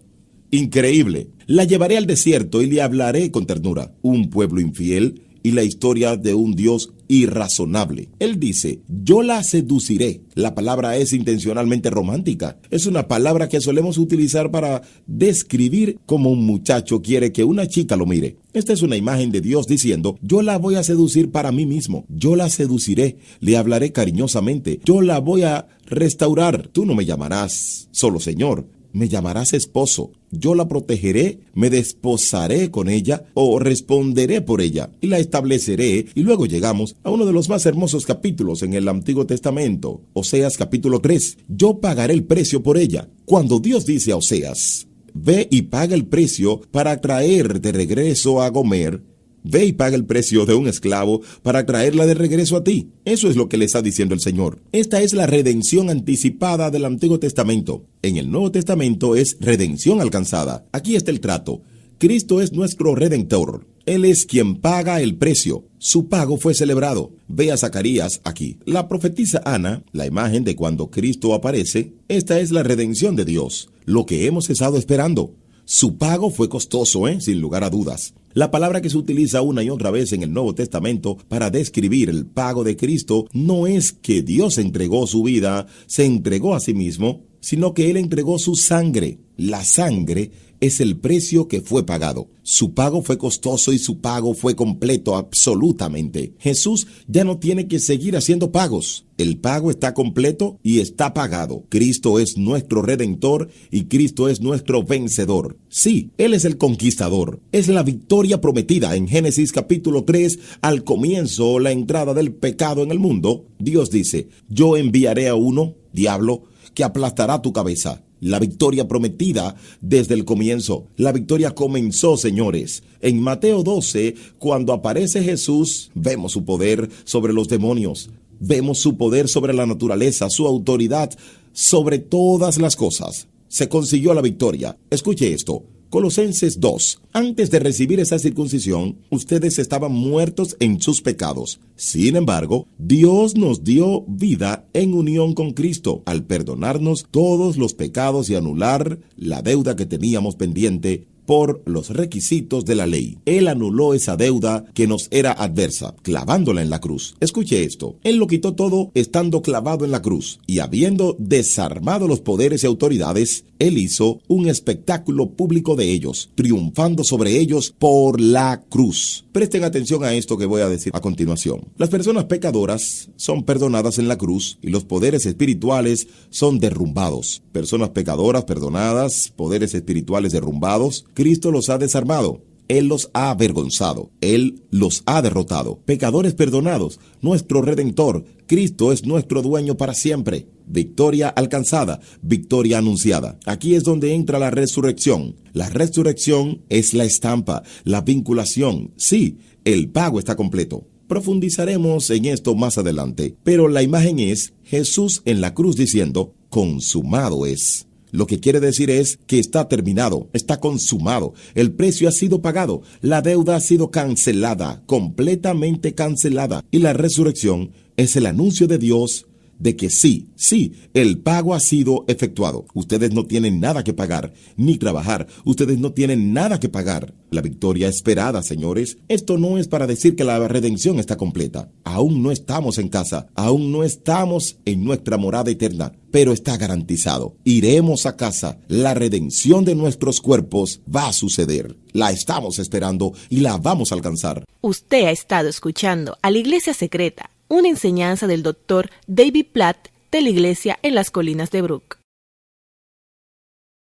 Increíble. La llevaré al desierto y le hablaré con ternura. Un pueblo infiel y la historia de un Dios irrazonable. Él dice: yo la seduciré. La palabra es intencionalmente romántica. Es una palabra que solemos utilizar para describir cómo un muchacho quiere que una chica lo mire. Esta es una imagen de Dios diciendo: yo la voy a seducir para mí mismo. Yo la seduciré. Le hablaré cariñosamente. Yo la voy a restaurar. Tú no me llamarás solo Señor. Me llamarás esposo. Yo la protegeré, me desposaré con ella o responderé por ella y la estableceré. Y luego llegamos a uno de los más hermosos capítulos en el Antiguo Testamento, Oseas capítulo 3. Yo pagaré el precio por ella. Cuando Dios dice a Oseas: ve y paga el precio para traer de regreso a Gomer, ve y paga el precio de un esclavo para traerla de regreso a ti. Eso es lo que le está diciendo el Señor. Esta es la redención anticipada del Antiguo Testamento. En el Nuevo Testamento es redención alcanzada. Aquí está el trato. Cristo es nuestro redentor. Él es quien paga el precio. Su pago fue celebrado. Ve a Zacarías aquí. La profetisa Ana, la imagen de cuando Cristo aparece. Esta es la redención de Dios, lo que hemos estado esperando. Su pago fue costoso, sin lugar a dudas. La palabra que se utiliza una y otra vez en el Nuevo Testamento para describir el pago de Cristo no es que Dios entregó su vida, se entregó a sí mismo, sino que Él entregó su sangre. La sangre es el precio que fue pagado. Su pago fue costoso y su pago fue completo absolutamente. Jesús ya no tiene que seguir haciendo pagos. El pago está completo y está pagado. Cristo es nuestro Redentor y Cristo es nuestro vencedor. Sí, Él es el conquistador. Es la victoria prometida en Génesis capítulo 3. Al comienzo, la entrada del pecado en el mundo, Dios dice: yo enviaré a uno, diablo, que aplastará tu cabeza. La victoria prometida desde el comienzo. La victoria comenzó, señores. En Mateo 12, cuando aparece Jesús, vemos su poder sobre los demonios. Vemos su poder sobre la naturaleza, su autoridad sobre todas las cosas. Se consiguió la victoria. Escuche esto. Colosenses 2. Antes de recibir esa circuncisión, ustedes estaban muertos en sus pecados. Sin embargo, Dios nos dio vida en unión con Cristo, al perdonarnos todos los pecados y anular la deuda que teníamos pendiente por los requisitos de la ley. Él anuló esa deuda que nos era adversa, clavándola en la cruz. Escuche esto. Él lo quitó todo estando clavado en la cruz. Y habiendo desarmado los poderes y autoridades, Él hizo un espectáculo público de ellos, triunfando sobre ellos por la cruz. Presten atención a esto que voy a decir a continuación. Las personas pecadoras son perdonadas en la cruz y los poderes espirituales son derrumbados. Personas pecadoras perdonadas, poderes espirituales derrumbados. Cristo los ha desarmado. Él los ha avergonzado. Él los ha derrotado. Pecadores perdonados. Nuestro Redentor. Cristo es nuestro dueño para siempre. Victoria alcanzada. Victoria anunciada. Aquí es donde entra la resurrección. La resurrección es la estampa, la vinculación. Sí, el pago está completo. Profundizaremos en esto más adelante. Pero la imagen es Jesús en la cruz diciendo: consumado es. Lo que quiere decir es que está terminado, está consumado, el precio ha sido pagado, la deuda ha sido cancelada, completamente cancelada. Y la resurrección es el anuncio de Dios de que sí, el pago ha sido efectuado. Ustedes no tienen nada que pagar, ni trabajar. Ustedes no tienen nada que pagar. La victoria esperada, señores. Esto no es para decir que la redención está completa. Aún no estamos en casa. Aún no estamos en nuestra morada eterna. Pero está garantizado. Iremos a casa. La redención de nuestros cuerpos va a suceder. La estamos esperando y la vamos a alcanzar. Usted ha estado escuchando a la Iglesia Secreta, una enseñanza del Dr. David Platt de la Iglesia en las Colinas de Brook.